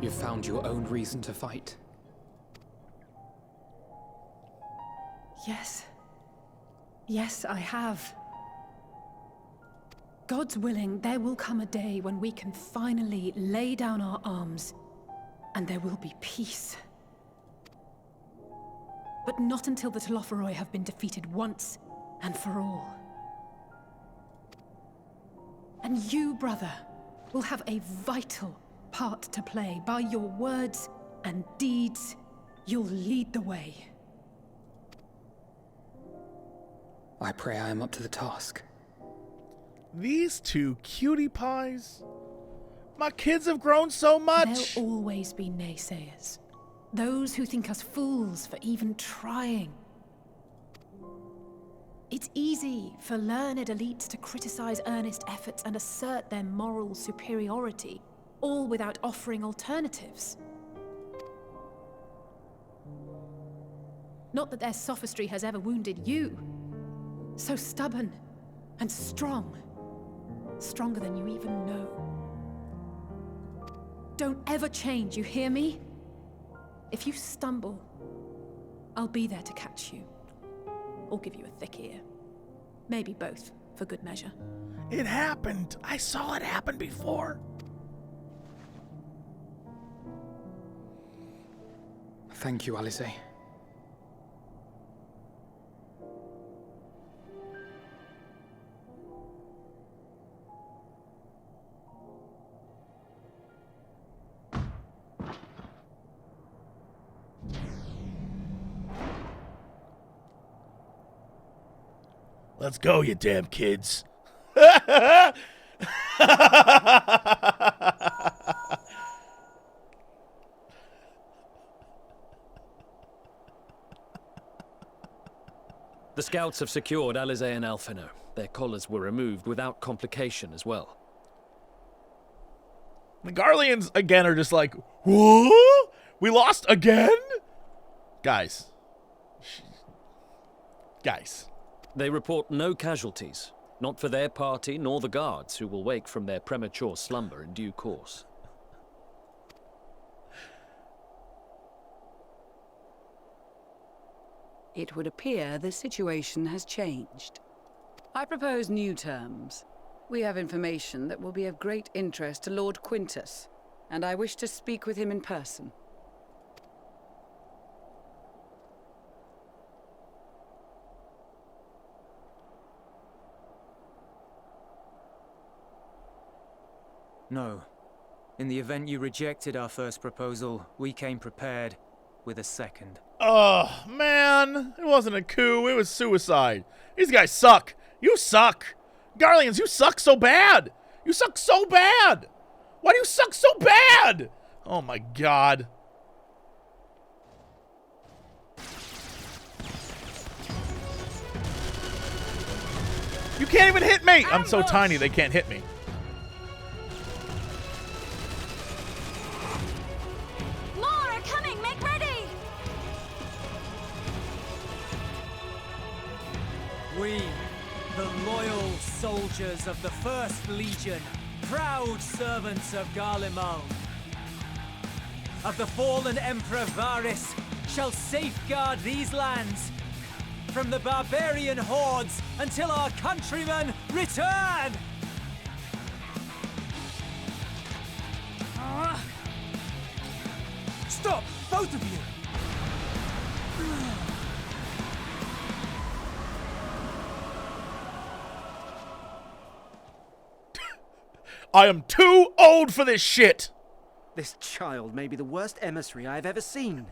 You've found your own reason to fight. Yes. Yes, I have. God's willing, there will come a day when we can finally lay down our arms, and there will be peace. But not until the Telophoroi have been defeated once and for all. And you, brother, will have a vital part to play. By your words and deeds, you'll lead the way. I pray I am up to the task. These two cutie pies. My kids have grown so much. There'll always be naysayers. Those who think us fools for even trying. It's easy for learned elites to criticize earnest efforts and assert their moral superiority, all without offering alternatives. Not that their sophistry has ever wounded you. So stubborn and strong. Stronger than you even know. Don't ever change, you hear me? If you stumble, I'll be there to catch you. Or give you a thick ear. Maybe both, for good measure. It happened. I saw it happen before. Thank you, Alice. Let's go, you damn kids. The scouts have secured Alice and Alphino. Their collars were removed without complication as well. The Garleans, again, are just like, what? We lost again? Guys. They report no casualties, not for their party nor the guards, who will wake from their premature slumber in due course. It would appear the situation has changed. I propose new terms. We have information that will be of great interest to Lord Quintus, and I wish to speak with him in person. No. In the event you rejected our first proposal, we came prepared with a second. Oh, man. It wasn't a coup. It was suicide. These guys suck. You suck. Garleans, you suck so bad. You suck so bad. Why do you suck so bad? Oh, my God. You can't even hit me. I'm so tiny they can't hit me. We, the loyal soldiers of the First Legion, proud servants of Garlemald, of the fallen Emperor Varys, shall safeguard these lands from the barbarian hordes until our countrymen return! Stop, both of you! I am too old for this shit! This child may be the worst emissary I have ever seen.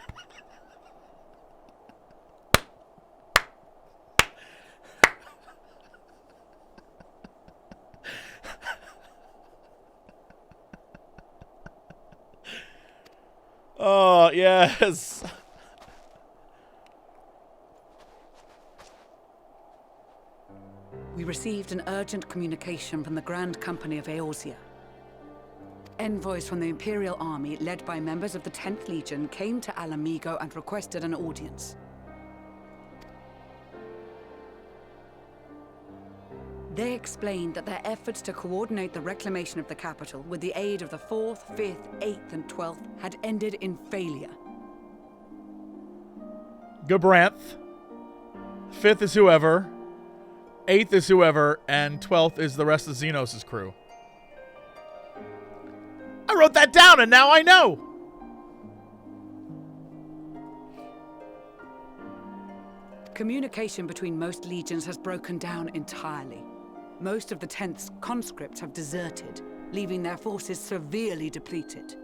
Oh, yes. We received an urgent communication from the Grand Company of Eorzea. Envoys from the Imperial Army, led by members of the 10th Legion, came to Alamigo and requested an audience. They explained that their efforts to coordinate the reclamation of the capital with the aid of the 4th, 5th, 8th, and 12th had ended in failure. Gabranth. 5th is whoever. 8th is whoever. And 12th is the rest of Xenos' crew. I wrote that down and now I know! Communication between most legions has broken down entirely. Most of the 10th's conscripts have deserted, leaving their forces severely depleted.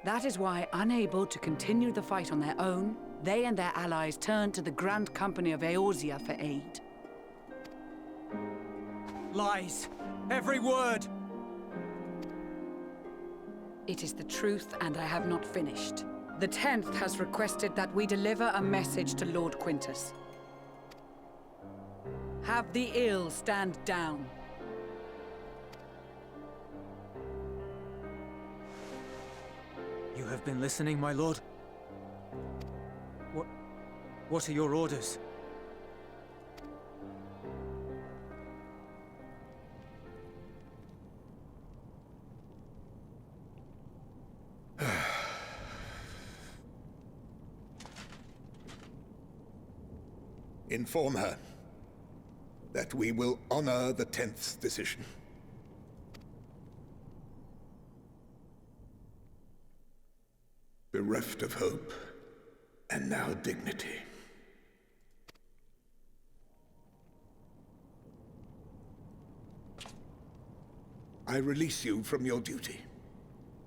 That is why, unable to continue the fight on their own, they and their allies turned to the Grand Company of Eorzea for aid. Lies. Every word. It is the truth, and I have not finished. The 10th has requested that we deliver a message to Lord Quintus. Have the ill stand down. You have been listening, my lord? What are your orders? Inform her that we will honor the 10th's decision. Bereft of hope, and now dignity. I release you from your duty.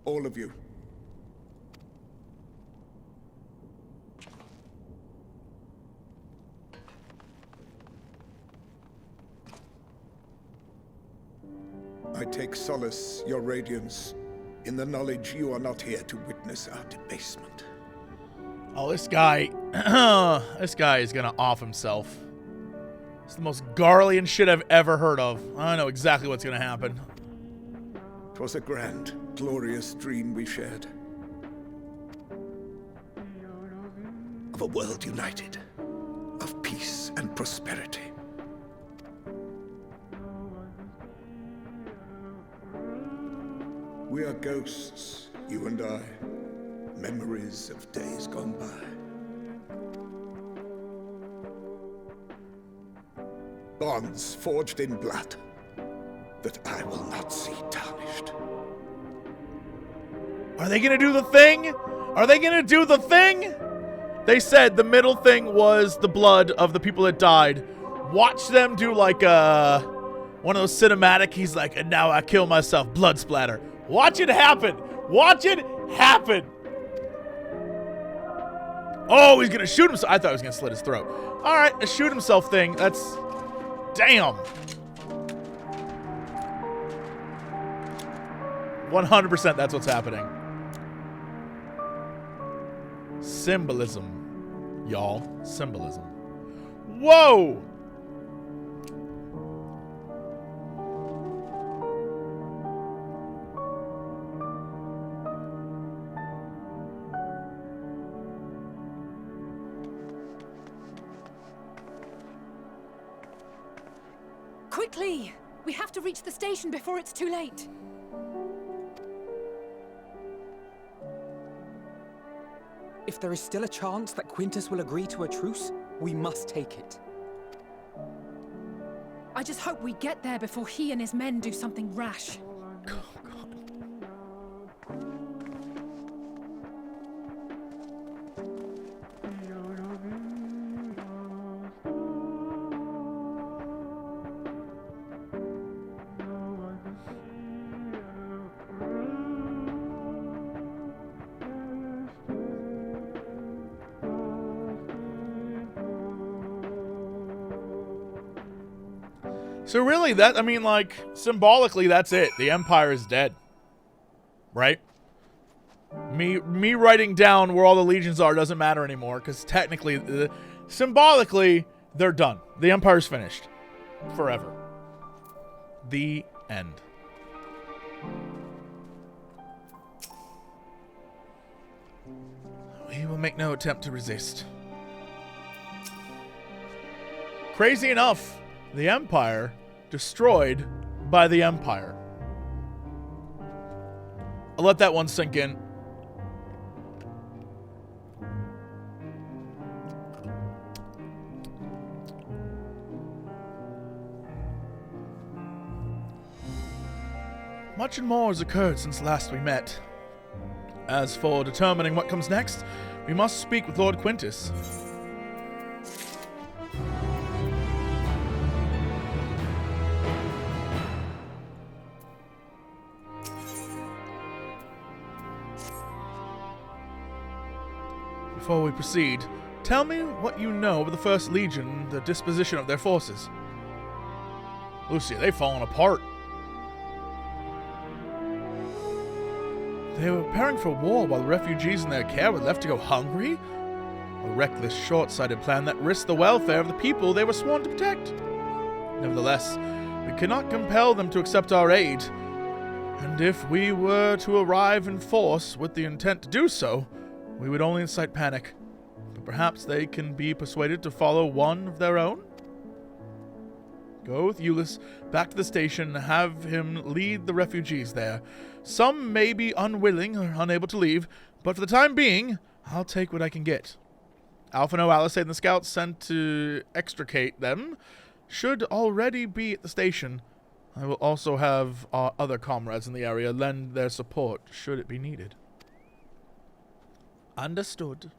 All of you. I take solace, your radiance, in the knowledge you are not here to witness our debasement. Oh, this guy... this guy is gonna off himself. It's the most Garlean shit I've ever heard of. I know exactly what's gonna happen. 'Twas a grand, glorious dream we shared. Of a world united. Of peace and prosperity. We are ghosts, you and I. Memories of days gone by. Bonds forged in blood that I will not see tarnished. Are they gonna do the thing? Are they gonna do the thing? They said the middle thing was the blood of the people that died. Watch them do like one of those cinematic, he's like, and now I kill myself, blood splatter. Watch it happen. Watch it happen. Oh, he's gonna shoot himself. I thought he was gonna slit his throat. All right, a shoot himself thing. That's, damn. 100% that's what's happening. Symbolism, y'all. Symbolism. Whoa! Quickly! We have to reach the station before it's too late. If there is still a chance that Quintus will agree to a truce, we must take it. I just hope we get there before he and his men do something rash. So really, that, I mean, like, symbolically, that's it. The Empire is dead. Right? Me writing down where all the legions are doesn't matter anymore, because technically, symbolically, they're done. The Empire's finished. Forever. The end. We will make no attempt to resist. Crazy enough, the Empire destroyed by the Empire. I'll let that one sink in. Much and more has occurred since last we met. As for determining what comes next, we must speak with Lord Quintus. Before we proceed, tell me what you know of the First Legion, the disposition of their forces. Lucia, they've fallen apart. They were preparing for war while the refugees in their care were left to go hungry? A reckless, short-sighted plan that risked the welfare of the people they were sworn to protect. Nevertheless, we cannot compel them to accept our aid, and if we were to arrive in force with the intent to do so, we would only incite panic. But perhaps they can be persuaded to follow one of their own? Go with Euless back to the station and have him lead the refugees there. Some may be unwilling or unable to leave, but for the time being, I'll take what I can get. Alphino, Alice, and the scouts sent to extricate them should already be at the station. I will also have our other comrades in the area lend their support should it be needed. Understood.